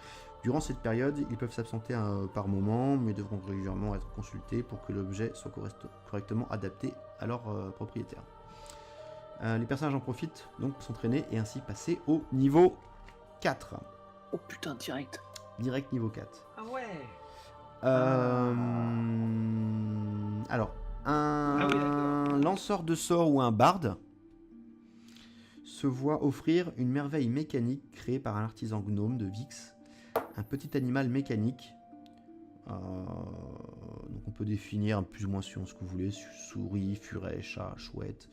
Durant cette période, ils peuvent s'absenter par moment, mais devront régulièrement être consultés pour que l'objet soit correctement adapté à leur propriétaire. Les personnages en profitent donc pour s'entraîner et ainsi passer au niveau 4. Oh putain, direct. Direct niveau 4. Ah ouais. Alors, un lanceur de sorts ou un barde se voit offrir une merveille mécanique créée par un artisan gnome de Vix, un petit animal mécanique. Donc on peut définir plus ou moins sur ce que vous voulez, souris, furet, chat, chouette,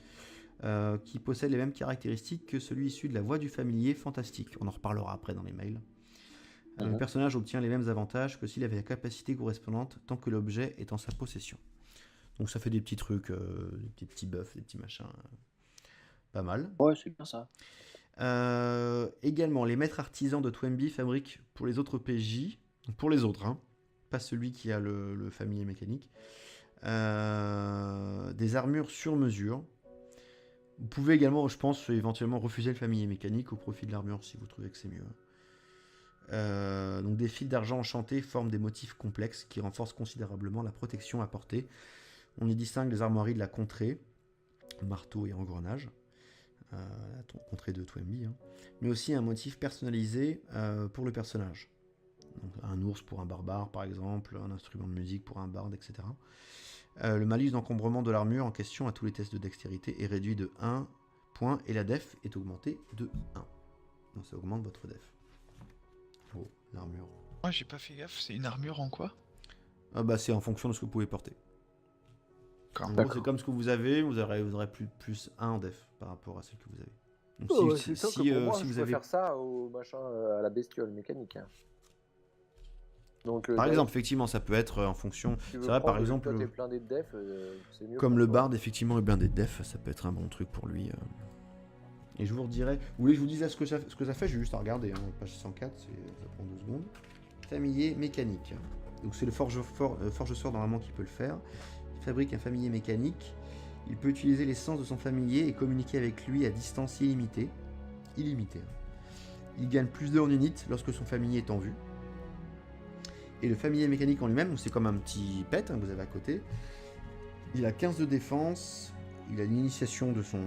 qui possède les mêmes caractéristiques que celui issu de la voix du familier fantastique. On en reparlera après dans les mails. Le personnage obtient les mêmes avantages que s'il avait la capacité correspondante tant que l'objet est en sa possession. Donc ça fait des petits trucs, des petits buffs, des petits machins. Pas mal. Ouais, c'est bien ça. Également, les maîtres artisans de Twemby fabriquent pour les autres PJ, pour les autres, hein, pas celui qui a le familier mécanique, des armures sur mesure. Vous pouvez également, je pense, éventuellement refuser le familier mécanique au profit de l'armure si vous trouvez que c'est mieux. Donc des fils d'argent enchantés forment des motifs complexes qui renforcent considérablement la protection apportée. On y distingue les armoiries de la contrée, marteau et engrenage, la contrée de Twemby, hein, mais aussi un motif personnalisé pour le personnage. Donc, un ours pour un barbare par exemple, un instrument de musique pour un barde, etc. Le malus d'encombrement de l'armure en question à tous les tests de dextérité est réduit de 1 point et la def est augmentée de 1. Donc ça augmente votre def. l'armure. Moi, j'ai pas fait gaffe, c'est une armure en quoi? Ah bah c'est en fonction de ce que vous pouvez porter. En D'accord. gros, c'est comme ce que vous avez plus 1 en def par rapport à celle que vous avez. Donc Oh, ouais, c'est sûr que pour moi, si je vous peux avez... faire ça au machin, à la bestiole mécanique. Hein. Donc, Par Dave, exemple, effectivement, ça peut être en fonction... si tu veux C'est vrai, par prendre, vu que exemple, toi t'es plein de def, c'est mieux. comme pour le toi. bard, effectivement, le blindé de def, ça peut être un bon truc pour lui. Et je vous redirai... Vous voulez que je vous dise ce que ça fait? J'ai juste à regarder, hein. Page 104, ça prend 2 secondes. Familier mécanique. Donc c'est le forge-sort normalement qui peut le faire. Il fabrique un familier mécanique. Il peut utiliser l'essence de son familier et communiquer avec lui à distance illimitée. Illimitée. Il gagne plus de en unit lorsque son familier est en vue. Et le familier mécanique en lui-même, c'est comme un petit pet que vous avez à côté. Il a 15 de défense. Il a l'initiation de son...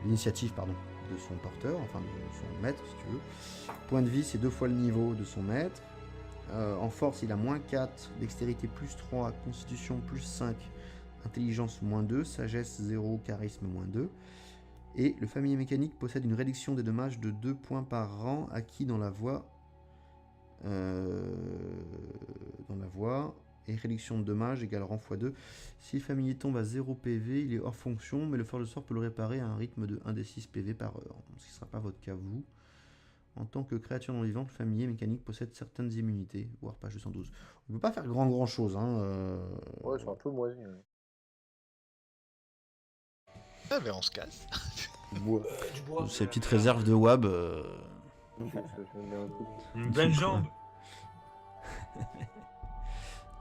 l'initiative, pardon, de son porteur, enfin de son maître si tu veux. Point de vie, c'est 2 fois le niveau de son maître. En force, il a moins 4, dextérité plus 3, constitution plus 5, intelligence moins 2, sagesse 0, charisme moins 2. Et le familier mécanique possède une réduction des dommages de 2 points par rang acquis dans la voie. Et réduction de dommages égale rang x2. Si le familier tombe à 0 PV, il est hors fonction, mais le forge de sort peut le réparer à un rythme de 1d6 PV par heure. Ce qui ne sera pas votre cas, vous. En tant que créature non vivante, le familier mécanique possède certaines immunités, voire page 212. On ne peut pas faire grand chose. Hein, Ouais, c'est un peu moisi. Ouais. Ah, mais on se casse. Du bois, Ces petites réserves de WAB. Une belle jambe.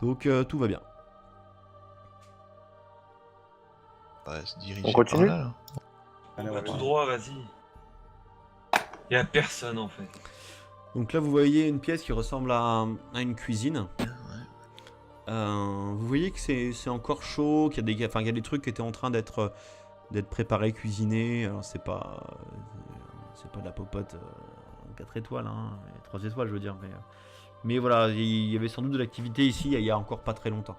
Donc tout va bien. On va se diriger On continue par là, là. Allez, On on va va tout voir. droit, vas-y. Y'a personne en fait. Donc là, vous voyez une pièce qui ressemble à une cuisine. Vous voyez que c'est encore chaud, qu'il y a des trucs qui étaient en train d'être préparés, cuisinés. Alors c'est pas de la popote 4 étoiles, hein, 3 étoiles je veux dire. Mais voilà, il y avait sans doute de l'activité ici il y a encore pas très longtemps.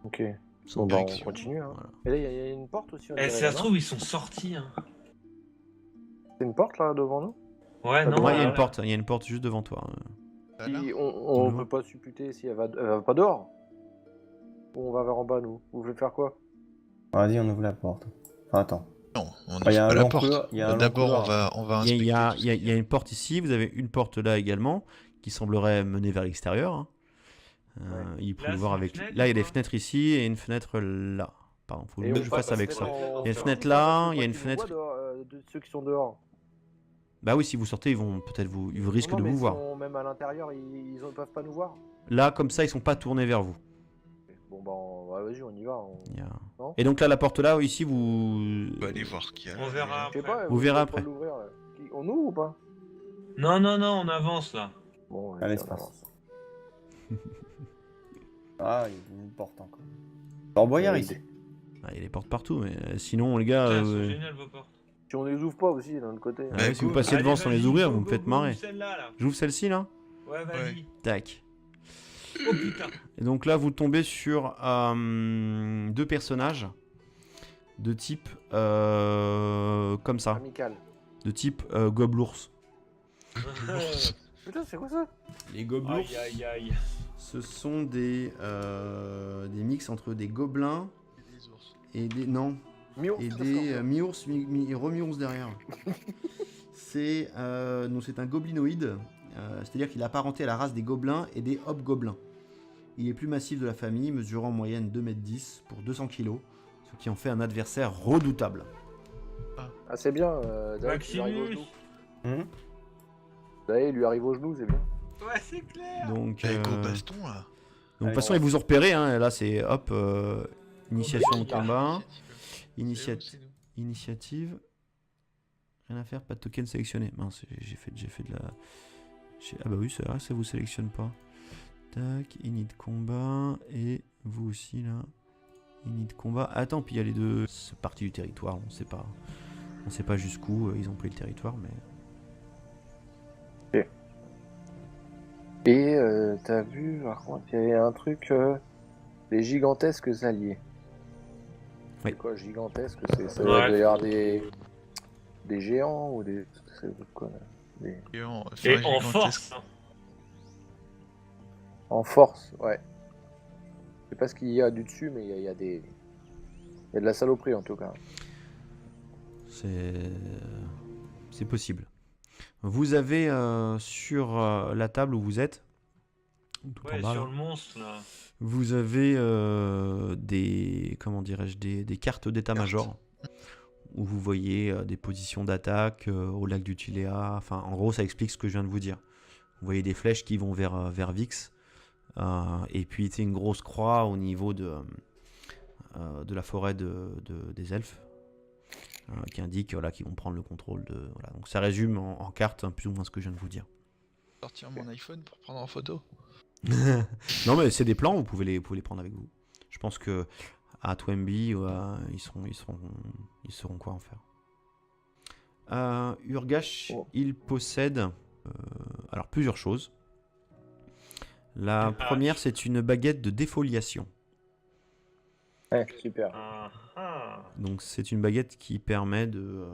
Ok. Sans Bon, bah, on direction. continue. Hein. Voilà. Et là, il y a une porte aussi. on Eh, dirait, si ça se là, trouve, ils sont sortis. Hein. C'est une porte là devant nous. Ouais, non. Ouais, il y a là, une porte, juste devant toi. Ah, là. On Devant. peut pas supputer si elle va pas dehors. Ou on va vers en bas nous. Vous voulez faire quoi? Vas-y, on ouvre la porte. Enfin, attends. Non, on Ah, y a n'ouvre un pas la long porte. couloir- y a un long D'abord, couloir. on va Il inspecter. y a tout ce qu'il y a. une porte ici, vous avez une porte là également qui semblerait mener vers l'extérieur. Hein. Il faut Là, le voir c'est une avec. fenêtre, Là, il y a ou des pas fenêtres ici et une fenêtre là. Pardon, faut que Et je on fasse passe avec la ça. fenêtre en- Il y a une en- fenêtre en- là, en- il y a une qu'ils nous fenêtre. voient dehors, de ceux qui sont dehors. Bah oui, si vous sortez, ils vont peut-être ils risquent Non, de mais vous si voir. même à l'intérieur, ils peuvent pas nous voir. Là, comme ça, ils sont pas tournés vers vous. Bon bah vas-y, on y va. Il y a- Non. Et donc là, la porte là, ici, vous. On va aller voir ce qu'il y a. On verra Je sais après. pas. Vous verrez pouvez après. pas l'ouvrir, là. On ouvre ou pas? Non, on avance là. Bon, À vas-y, on l'espace. avance. Ah, il y a une porte encore. Fort Boyard ici. Ah, il y a des portes partout, mais sinon, les gars. Putain, elles sont géniales vos portes. Si on les ouvre pas aussi d'un autre côté. Ah ouais, si vous go. passez devant Allez, sans les vas-y, ouvrir, go, vous me go, faites go, marrer. Celle-là là. J'ouvre celle-ci là. Ouais, vas-y. Ouais. Tac. Oh putain. Et donc là, vous tombez sur 2 personnages de type comme ça, Amical. de type gobelours. Putain, c'est quoi ça? Les gobelours, Aïe aïe aïe. ce sont des mix entre des gobelins Des ours. et des mi-ours, remi-ours derrière. C'est un goblinoïde, c'est-à-dire qu'il est apparenté à la race des gobelins et des hobgoblins. Il est plus massif de la famille, mesurant en moyenne 2,10 m pour 200 kg, ce qui en fait un adversaire redoutable. Ah, c'est bien. Dave, il lui arrive au Maximus. genou. Dave, il lui arrive au genou, c'est bien. Ouais, c'est clair. Donc, Eh, gros baston là. donc de Allez, toute façon, on ils vous ont repéré, hein, là c'est hop, initiation de Ah, combat, C'est nous. initiative, rien à faire, pas de token sélectionné. Mince, j'ai fait de la... Ah bah oui, c'est vrai, ça vous sélectionne pas. Tac, init de combat, et vous aussi là, init de combat. Attends, puis il y a les deux, c'est partie du territoire, on sait pas jusqu'où ils ont pris le territoire, mais... Et t'as vu, par contre, il y avait un truc, les gigantesques alliés. Oui. C'est quoi, gigantesque? Ça Ouais. doit y avoir des géants ou des... C'est quoi, là? Géant, Et enfin, en gigantesque. force. Hein. En force, ouais. Je sais pas ce qu'il y a du dessus, mais il y a des. Il y a de la saloperie en tout cas. C'est possible. Vous avez sur la table où vous êtes, tout en Ouais, bas, sur là, le monstre là. vous avez des, comment dirais-je, des cartes d'état-major où vous voyez des positions d'attaque au lac du Tiléa. Enfin, en gros, ça explique ce que je viens de vous dire. Vous voyez des flèches qui vont vers Vix. Et puis, c'est une grosse croix au niveau de la forêt des elfes. Qui indique voilà, qu'ils vont prendre le contrôle de. Voilà. Donc ça résume en carte plus ou moins ce que je viens de vous dire. Sortir mon iPhone pour prendre en photo. Non mais c'est des plans, vous pouvez les prendre avec vous. Je pense que à Twemby, ils sauront quoi en faire. Urgash, il possède alors plusieurs choses. La première, c'est une baguette de défoliation. Ouais, super. Ah, ah. Donc c'est une baguette qui permet de...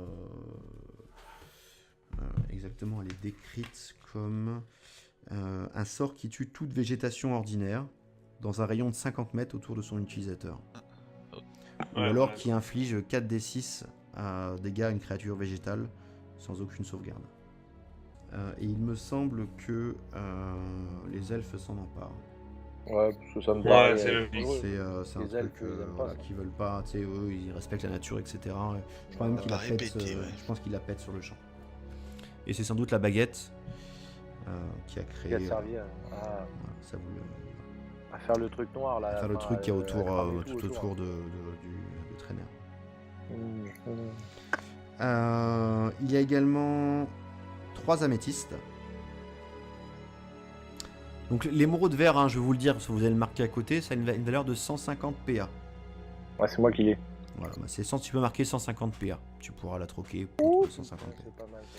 exactement, elle est décrite comme un sort qui tue toute végétation ordinaire dans un rayon de 50 mètres autour de son utilisateur. Ou Ouais, alors ouais. qui inflige 4d6 à dégâts à une créature végétale sans aucune sauvegarde. Et il me semble que les elfes s'en emparent. Ouais, parce que ça me Ouais, paraît. c'est logique. C'est un Les truc elfes, ils aiment pas voilà, ça. qu'ils veulent pas, tu sais, eux ils respectent la nature, etc. Je crois même Ça qu'il la paraît pète, pété, ouais. je pense qu'il la pète sur le champ. Et c'est sans doute la baguette qui a créé. Qui a servi voilà, ça vous le- à faire le truc noir là. à la faire le fin, truc qui est à autour, cramer tout autour. autour de Traîner. Mmh. Il y a également 3 améthystes. Donc l'émeraude vert, hein, je vais vous le dire, parce que vous allez le marquer à côté, ça a une valeur de 150 PA. Ouais, c'est moi qui l'ai. Voilà, bah tu peux marquer 150 PA. Tu pourras la troquer pour 150 PA. C'est pas mal ça.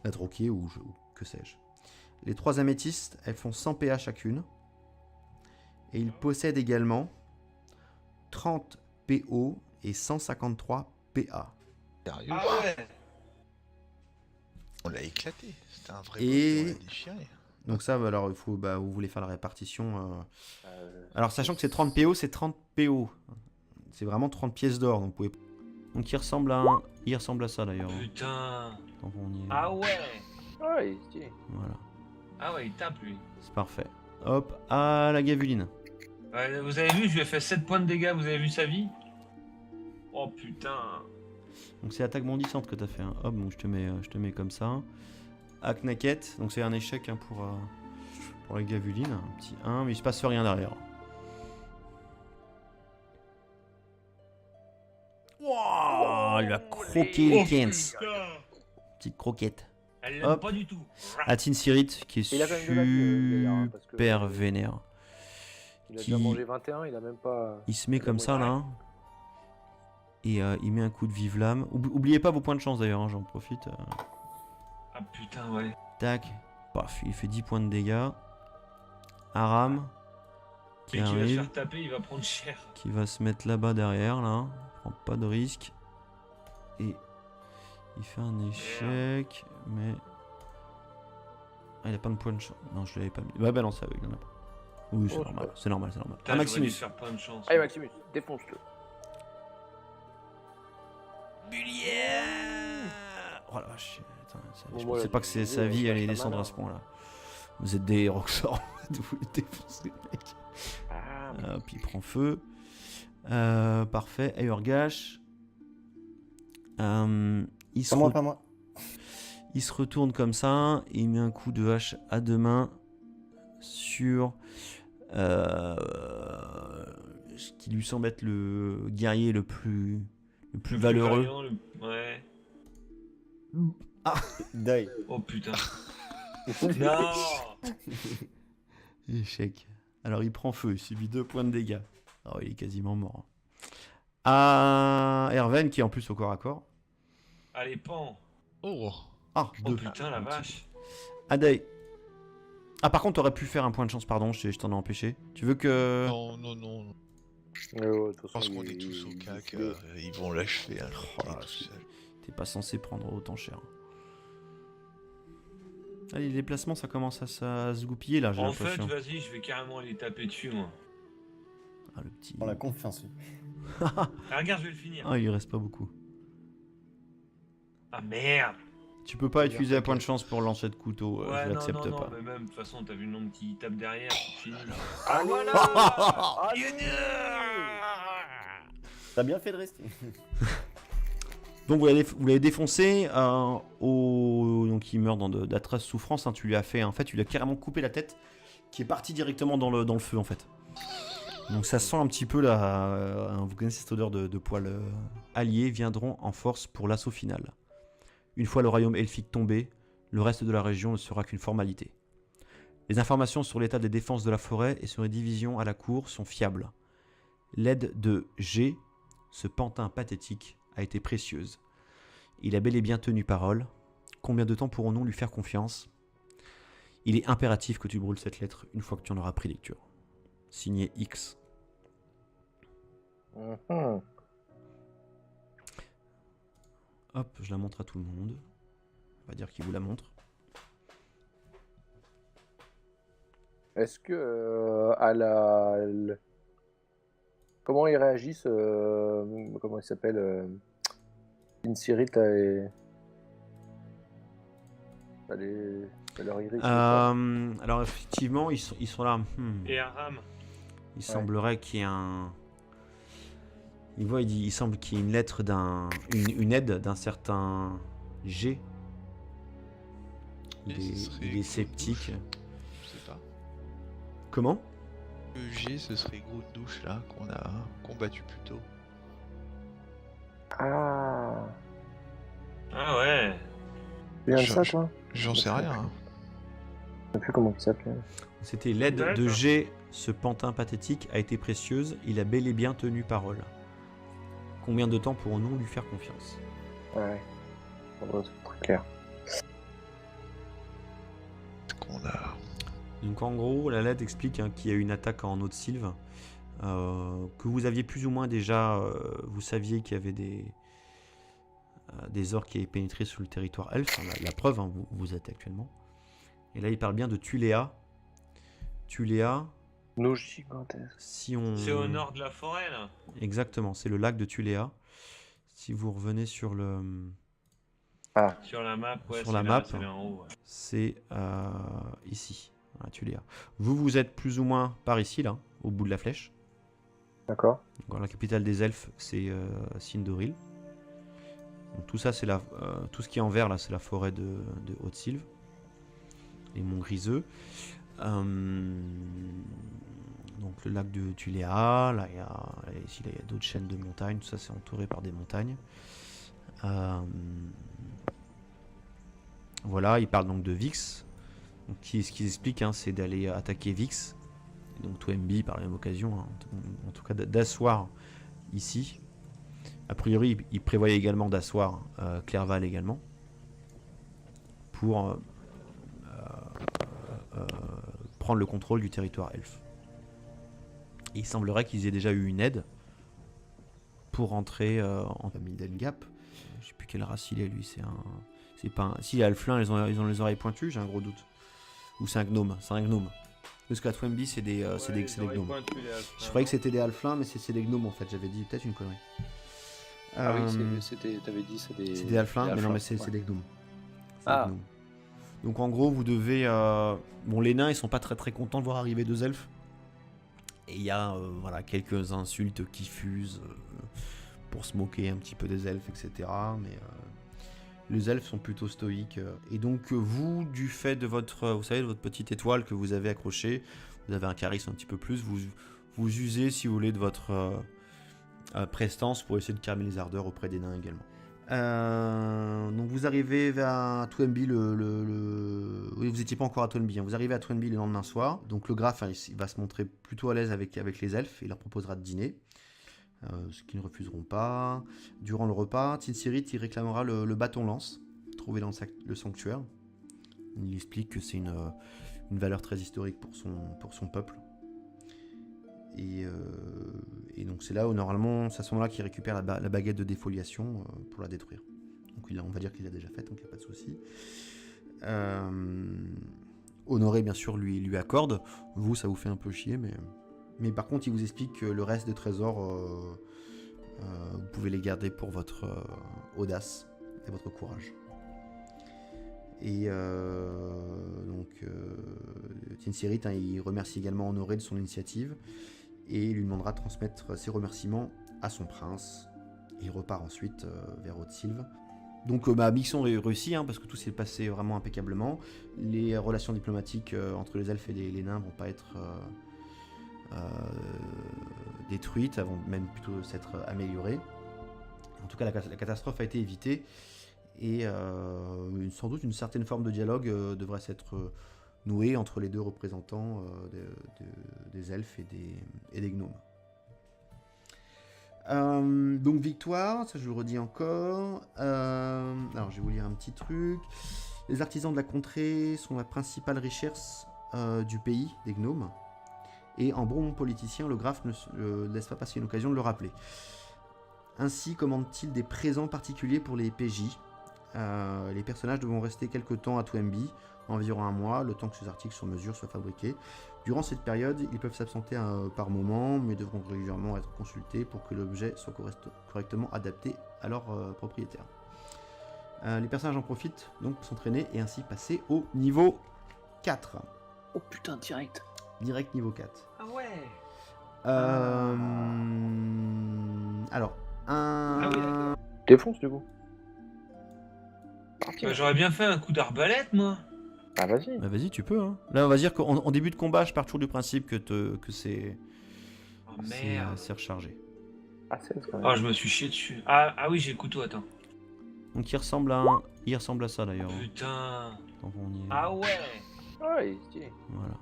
La troquer ou que sais-je. Les 3 améthystes, elles font 100 PA chacune. Et ils possèdent également 30 PO et 153 PA. Sérieux, Ah ouais. on l'a éclaté. C'était un vrai Et- boss, on l'a déchiré. Donc ça, alors il faut, vous voulez faire la répartition. Alors sachant que c'est 30 PO, c'est 30 PO. C'est vraiment 30 pièces d'or. Donc, donc il ressemble à ça d'ailleurs. Putain. Tant qu'on y est. Ah ouais. Ouais, il est stylé. Voilà, Ah ouais, il tape lui. c'est parfait. Hop, à la gavuline. Ouais, vous avez vu, je lui ai fait 7 points de dégâts, vous avez vu sa vie? Oh putain. Donc c'est attaque bondissante que t'as fait. Hein. Hop, donc je te mets comme ça. Knacket, donc c'est un échec hein, pour la gavuline. Un petit 1, mais il se passe rien derrière. Wow, il a croqué les Oh, 15. putain. Petite croquette. Elle l'aime Hop. pas du tout. Atin Sirit qui est Il a quand même de la vie, le gaillard, hein, parce que- super vénère. Il a Qui- déjà mangé 21, il a même pas. Il se met comme ça là. Hein. Et il met un coup de vive lame. Oubliez pas vos points de chance d'ailleurs, hein, j'en profite. Ah putain, ouais. Tac. Paf, il fait 10 points de dégâts. Aram qui Et qui va se arrive, faire taper, il va prendre cher. qui va se mettre là-bas derrière là. Prend pas de risque. Et il fait un échec. Mais. Ah, il a pas de point de chance. Non, je l'avais pas mis. Bah non, ça il en a pas. Oui, c'est Oh, normal, c'est c'est normal, c'est normal. Putain, Ah, j'aurais dû Maximus. faire plein de chance. Allez, Maximus, défonce-le. Oh la vache. Attends, Bon, je moi, pensais là, pas que du coup, sa vie je allait lâche pas descendre mal, à ce point là. Vous êtes des roxors. Vous les défoncez, mec. Ah, Puis il prend feu. Parfait. Urgash. Il se Pas moi, re- pas moi. Il se retourne comme ça et il met un coup de hache à deux mains sur ce qui lui semble être le guerrier le plus valeureux. vaillant, Ouais. Deuil. Oh putain. Non. Échec. Alors il prend feu, il subit 2 points de dégâts. Alors il est quasiment mort. À Erven qui est en plus au corps à corps. Allez, pan. Oh, Ah, Oh 2. putain, la vache. Adai. Ah par contre t'aurais pu faire un point de chance, pardon, je t'en ai empêché. Tu veux que... non, non, non. ouais, de toute Je façon, pense qu'on il- est tous au il- cac. il- Ils vont l'achever. Hein, Oh là, tout seul. T'es pas censé prendre autant cher. Allez, les déplacements, ça commence à se goupiller là, j'ai En fait, l'impression. vas-y, je vais carrément les taper dessus, moi. Ah, le petit. On a confiance. Ah, regarde, je vais le finir. Ah, il lui reste pas beaucoup. Ah merde. Tu peux pas Bien utiliser un fait, point de chance pour lancer de couteau, Ouais, je non, l'accepte non, pas. non, mais même, de toute façon, t'as vu le nombre qui tape derrière, c'est fini. Ah voilà. T'as bien fait de rester. Donc vous l'avez défoncé, donc il meurt d'atroces souffrances, hein, tu lui as fait, en fait, tu lui as carrément coupé la tête, qui est partie directement dans le feu en fait. Donc ça sent un petit peu là, vous connaissez cette odeur de poils alliés viendront en force pour l'assaut final. Une fois le royaume elfique tombé, le reste de la région ne sera qu'une formalité. Les informations sur l'état des défenses de la forêt et sur les divisions à la cour sont fiables. L'aide de G, ce pantin pathétique, a été précieuse. Il a bel et bien tenu parole. Combien de temps pourrons-nous lui faire confiance? Il est impératif que tu brûles cette lettre une fois que tu en auras pris lecture. Signé X. Mhm. Hop, je la montre à tout le monde. On va dire qu'il vous la montre. Est-ce que comment ils réagissent comment il s'appelle Insirit et ça leur irrite quoi. Alors effectivement, ils sont là. Et un ram. Il semblerait qu'il y ait un... il semble qu'il y ait une lettre une aide d'un certain G. Et ce serait Il est Gros sceptique. Douche. Je sais pas. Comment? Le G, ce serait Gros Douche là qu'on a combattu plus tôt. Ah, Ah ouais. tu viens de ça Je- toi? J'en sais rien. Hein. Je sais plus comment il s'appelait. C'était l'aide de D'accord. G. Ce pantin pathétique a été précieuse. Il a bel et bien tenu parole. Combien de temps pourrons-nous lui faire confiance? Ouais. Ça doit être très clair. Ce qu'on a. Donc en gros, la lettre explique qu'il y a eu une attaque en Haute-Sylve, que vous aviez plus ou moins déjà, vous saviez qu'il y avait des orques qui avaient pénétré sur le territoire elfe, la preuve, hein, vous êtes actuellement. Et là, il parle bien de Tuléa. Tuléa, Nos gigantesques. si on... C'est au nord de la forêt, là. Exactement, c'est le lac de Tuléa. Si vous revenez sur le... Sur la map, ouais. Sur c'est la là, map. c'est là en haut, ouais. C'est ici, à Tuléa. Vous êtes plus ou moins par ici, là, au bout de la flèche. D'accord. Donc, la capitale des elfes, c'est Sindoril. Donc, tout ça, c'est tout ce qui est en vert, là, c'est la forêt de Haute-Sylve. Les monts Griseux. Donc, le lac de Tuléa. Là, il y a d'autres chaînes de montagnes. Tout ça, c'est entouré par des montagnes. Voilà, il parle donc de Vix. Donc, ce qu'ils expliquent, hein, c'est d'aller attaquer Vix. Et donc Toembi par la même occasion, hein, en tout cas d'asseoir ici. A priori, il prévoyait également d'asseoir Clerval également. Pour prendre le contrôle du territoire elfe. Et il semblerait qu'ils aient déjà eu une aide pour rentrer en famille d'Elgap. Je sais plus quelle race il est lui, c'est pas un... Si les Alflins, ils ont les oreilles pointues, j'ai un gros doute. Ou c'est un gnome, Parce qu'à Twemby, c'est des gnomes. Je croyais que c'était des Alflins, mais c'est des gnomes en fait, j'avais dit peut-être une connerie. Ah oui, t'avais dit c'est des... C'est des Alflins, mais non, mais c'est ouais. des gnomes. C'est Ah. des gnomes. Donc en gros, vous devez... Bon, les nains, ils sont pas très très contents de voir arriver deux elfes. Et il y a voilà, quelques insultes qui fusent pour se moquer un petit peu des elfes, etc. Mais les elfes sont plutôt stoïques. Et donc vous, du fait de vous savez, de votre petite étoile que vous avez accrochée, vous avez un charisme un petit peu plus, vous usez, si vous voulez, de votre prestance pour essayer de calmer les ardeurs auprès des nains également. Donc vous arrivez vers Twemby oui, vous n'étiez pas encore à Twemby, hein. Vous arrivez à Twemby le lendemain soir. Donc le graphe, hein, il va se montrer plutôt à l'aise avec les elfes et il leur proposera de dîner, ce qu'ils ne refuseront pas. Durant le repas, Tinsirit il réclamera le bâton lance trouvé dans le sanctuaire. Il explique que c'est une valeur très historique pour son peuple. Et donc c'est là où normalement, c'est à ce moment-là qu'il récupère la baguette de défoliation pour la détruire. Donc on va dire qu'il l'a déjà faite, donc il n'y a pas de souci. Honoré, bien sûr, lui accorde. Vous, ça vous fait un peu chier, mais par contre, il vous explique que le reste des trésors, vous pouvez les garder pour votre audace et votre courage. Et donc, Tinsirit, hein, il remercie également Honoré de son initiative et il lui demandera de transmettre ses remerciements à son prince. Et il repart ensuite vers Haute-Sylve. Donc, mission réussie, hein, parce que tout s'est passé vraiment impeccablement. Les relations diplomatiques entre les elfes et les nains vont pas être détruites, elles vont même plutôt s'être améliorées. En tout cas, la catastrophe a été évitée. Et sans doute une certaine forme de dialogue devrait s'être nouée entre les deux représentants des elfes et des gnomes. Donc victoire, ça je le redis encore. Alors je vais vous lire un petit truc. Les artisans de la contrée sont la principale richesse du pays des gnomes. Et en bon politicien, le graphe ne laisse pas passer une occasion de le rappeler. Ainsi commande-t-il des présents particuliers pour les PJ. Les personnages devront rester quelque temps à Twemby, environ un mois, le temps que ces articles sur mesure soient fabriqués. Durant cette période, ils peuvent s'absenter par moment, mais devront régulièrement être consultés pour que l'objet soit correctement adapté à leur propriétaire. Les personnages en profitent donc pour s'entraîner et ainsi passer au niveau 4. Oh putain, direct. Direct niveau 4. Ah ouais. Alors, Ah oui, d'accord. Défonce du coup. Parti. J'aurais bien fait un coup d'arbalète, moi. Ah vas-y. bah vas-y, tu peux. Hein. Là, on va dire qu'en début de combat, je pars toujours du principe que c'est Oh merde. c'est rechargé. Ah 16 quand même. Oh, je me suis chié dessus. Ah oui, j'ai le couteau, attends. Donc il ressemble à ça d'ailleurs. Putain. Tant qu'on y est. Ah ouais. Ah, il est stylé. Voilà,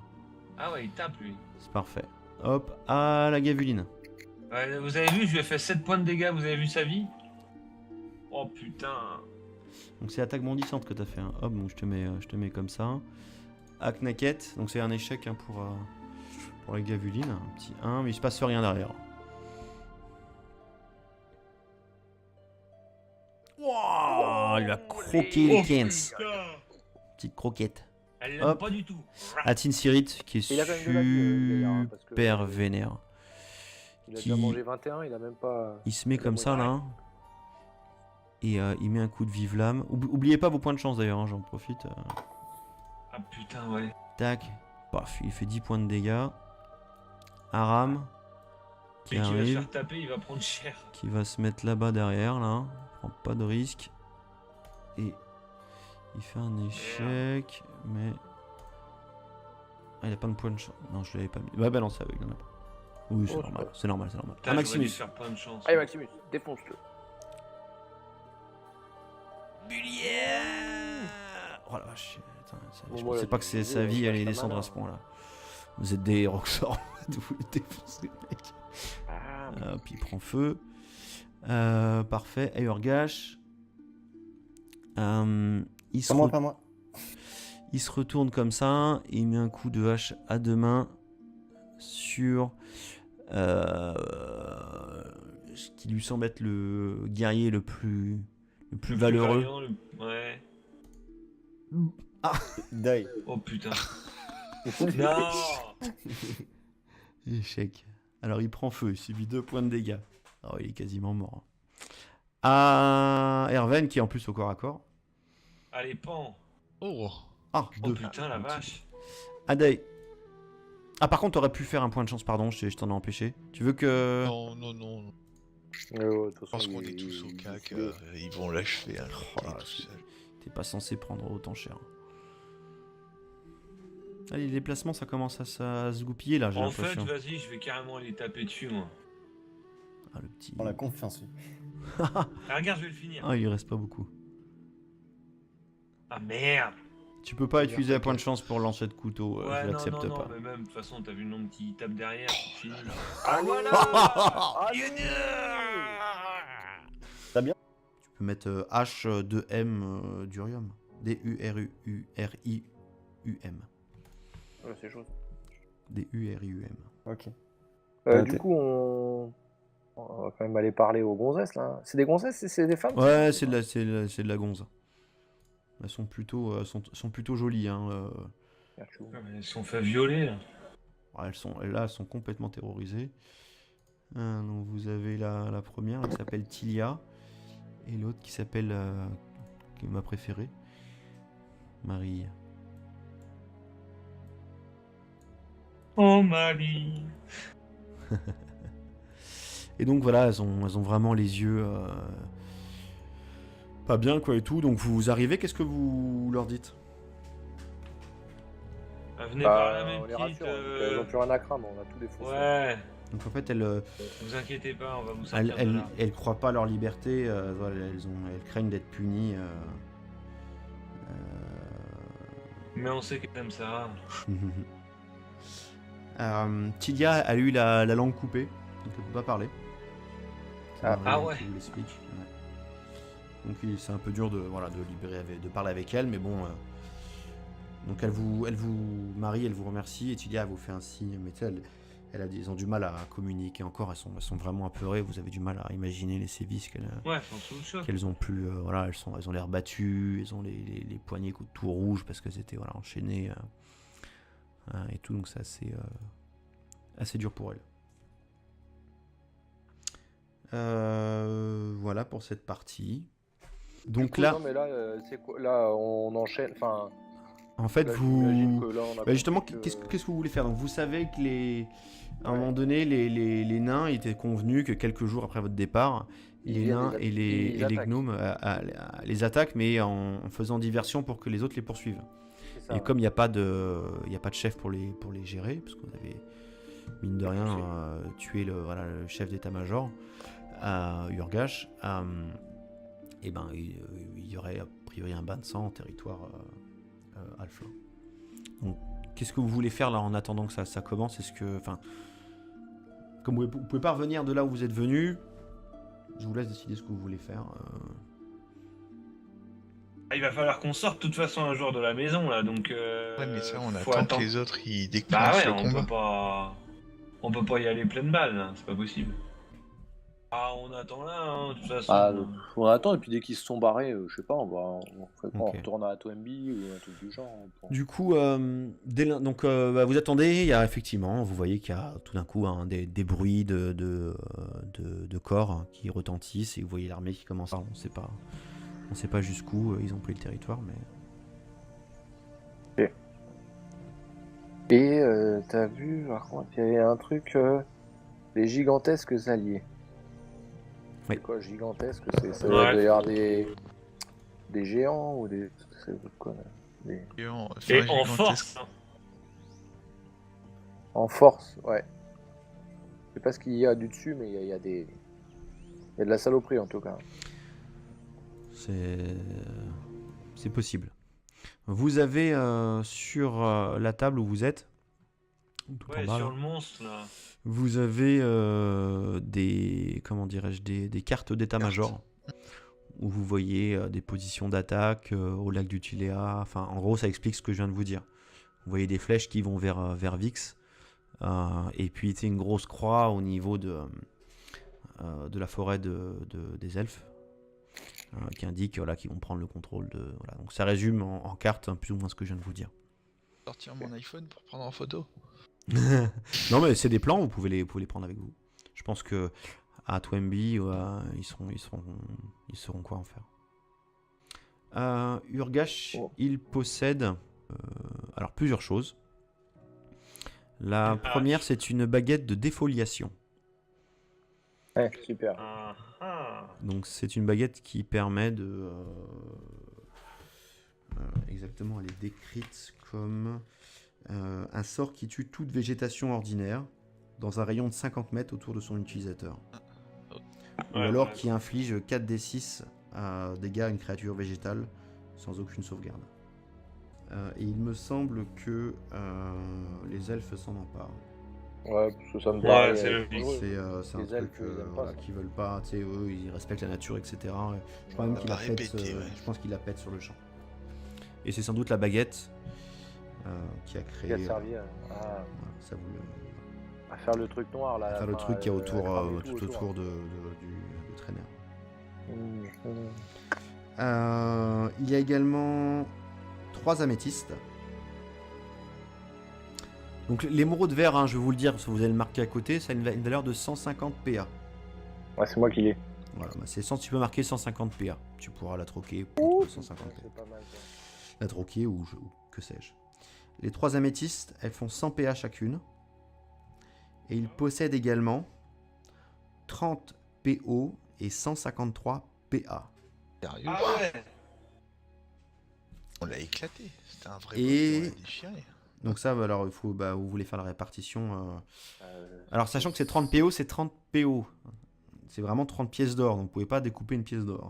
Ah ouais, il tape, lui. c'est parfait. Hop, à la gavuline. Ouais, vous avez vu, je lui ai fait 7 points de dégâts, vous avez vu sa vie? Oh putain. Donc c'est attaque bondissante que t'as fait. Hein. Hop, donc je te mets comme ça. À Knacket, donc c'est un échec hein, pour la gavuline. Un petit 1, mais il se passe rien derrière. Wow, il a croqué les 15. putain. Petite croquette. Elle l'aime Hop. pas du tout. À Tinsirit, qui est Il a quand même de la vie, le gaillard, hein, parce que- super vénère. Il a Qui- déjà mangé 21, il a même pas. Il se met comme ça là. Hein. Et il met un coup de vive lame. Oubliez pas vos points de chance d'ailleurs, hein, j'en profite. Ah putain, ouais. Tac. Paf, il fait 10 points de dégâts. Aram. Qui Et qui va se arrive. faire taper, il va prendre cher. Qui va se mettre là-bas derrière là. Prend pas de risque. Et il fait un échec. Mais. Ah, il a pas de point de chance. Non, je l'avais pas mis. Bah non, c'est aveugle, il en a pas. Oui, c'est Oh, normal, c'est c'est normal, c'est normal. Putain, Ah, j'aurais dû Maximus. faire plein de chance. Allez Maximus, défonce-le. Oh la vache. Attends, Bon, je voilà, pensais pas que du sa coup, vie je allait lâche la descendre main, à ce point-là. Vous êtes des roxors. Vous les défoncez, mec. Ah, Puis il prend feu. Parfait. Aurgash. Il se Pas moi, re- pas moi. Il se retourne comme ça et il met un coup de hache à deux mains sur ce qui lui semble être le guerrier le plus valeureux. vaillant, Ouais. Die. Oh putain. Non. Échec. Alors il prend feu, il subit 2 points de dégâts. Oh, il est quasiment mort. À Erven qui est en plus au corps à corps. Allez, pan. Oh. Ah, Oh 2. putain, la vache. Adai. Ah par contre t'aurais pu faire un point de chance, pardon, je t'en ai empêché. Tu veux que... Non, non, non. ouais, de toute Je façon, pense qu'on il- est tous au il- cac. il- Ils vont l'achever. Hein, Oh là, tout seul. T'es pas censé prendre autant cher. Allez, les déplacements ça commence à se goupiller là, j'ai En fait, l'impression. vas-y, je vais carrément les taper dessus, moi. Ah le petit... On a confiance. Ah, regarde, je vais le finir. Ah il reste pas beaucoup. Ah merde. Tu peux pas utiliser un point de chance pour lancer de couteau, Ouais, je non, l'accepte non, pas. non, mais même, de toute façon, t'as vu le nombre qui tape derrière, c'est fini. Ah voilà. Tu peux mettre H2M Durium. D-U-R-U-R-I-U-M. Ouais, c'est chaud. D-U-R-I-U-M. Ok. Du coup, on va quand même aller parler aux gonzesses là. C'est des gonzesses, c'est des femmes? Ouais, c'est de la gonze. Elles sont plutôt jolies. Hein, Pikachu. Ah, mais ils se sont fait violer. Là. elles sont complètement terrorisées. Donc vous avez la première qui s'appelle Tilia et l'autre qui s'appelle, qui est ma préférée, Marie. Oh Marie. Et donc voilà, elles ont vraiment les yeux pas bien quoi et tout. Donc vous arrivez, qu'est-ce que vous leur dites? Ah, venez par là, On mes les petites. rassure, elles ont plus rien à craindre, on a tout défoncé. Ouais, Donc en fait elles vous inquiétez pas, on va vous sortir de là. elles croient pas à leur liberté, voilà, elles craignent d'être punies. Mais on sait qu'elle aime ça. Tilia a eu la langue coupée, donc elle peut pas parler. C'est Ah. Marie Ah ouais. qui vous l'explique. Ouais. Donc c'est un peu dur de parler avec elle, mais bon. Donc Marie, elle vous remercie et Tilia vous fait un signe, mais tu sais, elles ont du mal à communiquer encore, elles sont vraiment apeurées, vous avez du mal à imaginer les sévices Ouais, elles sont sous le choc. qu'elles ont pu, voilà, elles ont l'air battues, elles ont les poignets tout rouges parce qu'elles étaient voilà, enchaînées et tout, donc c'est assez dur pour elles. Voilà pour cette partie. Donc Du coup, là, non, mais là, c'est quoi? Là, on enchaîne. Enfin, en fait, là, j'imagine vous... que là, on a Bah justement, compris que- qu'est-ce que vous voulez faire? Donc vous savez que à un Ouais. moment donné, les nains étaient convenus que quelques jours après votre départ, Ils les viennent nains les et les attaquent. gnomes les attaquent, mais en faisant diversion pour que les autres les poursuivent. C'est ça, Et ouais. comme il n'y a pas de chef pour les gérer, parce que vous avez, mine de rien, tué le chef d'état-major, Urgash, et ben, il y aurait a priori un bain de sang en territoire alpha. Donc, qu'est-ce que vous voulez faire là en attendant que ça commence? Est-ce que, enfin, comme vous pouvez pas revenir de là où vous êtes venu, je vous laisse décider ce que vous voulez faire. Ah, il va falloir qu'on sorte de toute façon un jour de la maison là, donc. Ouais, mais ça, on faut attend attendre. que les autres ils Bah déclenchent ouais, le on combat. peut pas y aller pleine balle, là, c'est pas possible. Ah, on attend là, hein, de toute façon. Ah, on attend, et puis dès qu'ils se sont barrés, je sais pas, on fait quoi, Ok. on retourne à Toembi ou un truc du genre. Du coup, donc vous attendez, il y a effectivement, vous voyez qu'il y a tout d'un coup des bruits de corps hein, qui retentissent et vous voyez l'armée qui commence. On sait pas jusqu'où ils ont pris le territoire, mais Et t'as vu, par contre, il y avait un truc, les gigantesques alliés. Oui. C'est quoi, gigantesque? Ça Ouais. doit y avoir des géants ou des... C'est quoi, là Et Et en gigantesque. force. Hein. En force, ouais. Je sais pas ce qu'il y a du dessus, mais il y a de la saloperie en tout cas. c'est possible. Vous avez sur la table où vous êtes, tout Ouais, en bas, sur là, le monstre là. vous avez des cartes d'état-major où vous voyez des positions d'attaque au lac du Tuléa. Enfin, en gros, ça explique ce que je viens de vous dire. Vous voyez des flèches qui vont vers Vix. Et puis, c'est une grosse croix au niveau de la forêt des elfes qui indique qu'ils vont prendre le contrôle de... Voilà. Donc, ça résume en carte plus ou moins ce que je viens de vous dire. Sortir mon iPhone pour prendre en photo. Non, mais c'est des plans, vous pouvez les prendre avec vous. Je pense que à Toembi, ils sauront quoi en faire. Urgash, Oh. il possède alors plusieurs choses. La première, c'est une baguette de défoliation. Ouais, super. Ah, ah. Donc c'est une baguette qui permet de... exactement, elle est décrite comme un sort qui tue toute végétation ordinaire dans un rayon de 50 mètres autour de son utilisateur. Ou Ouais, alors ouais. qui inflige 4d6 dégâts à une créature végétale sans aucune sauvegarde. Et il me semble que les elfes s'en emparent. Ouais, parce que ça me Ouais, paraît... c'est logique. C'est un Les truc elfes, ils aiment pas voilà, ça. qu'ils veulent pas, tu sais, eux ils respectent la nature, etc. Je crois même qu'il la Pas pète, répéter, ouais. je pense qu'il la pète sur le champ. Et c'est sans doute la baguette qui a créé. qui a servi voilà, ça vous le- à faire le truc noir là. faire le enfin, truc qui est autour, cramer tout tout autour du traîneur. Mmh, mmh. Il y a également 3 améthystes. Donc l'émeraude vert, hein, je vais vous le dire, parce que vous allez le marquer à côté, ça a une valeur de 150 PA. Ouais, c'est moi qui l'ai. Voilà, bah tu peux marquer 150 PA. Tu pourras la troquer pour 150 PA. C'est pas mal, ça. La troquer ou que sais-je. Les 3 améthystes, elles font 100 PA chacune. Et ils possèdent également 30 PO et 153 PA. Sérieux? Ah ouais. On l'a éclaté. C'était un vrai Et- boss, on l'a déchiré. Donc ça, alors il faut, vous voulez faire la répartition. Alors sachant que c'est 30 PO, c'est 30 PO. C'est vraiment 30 pièces d'or, donc vous pouvez pas découper une pièce d'or.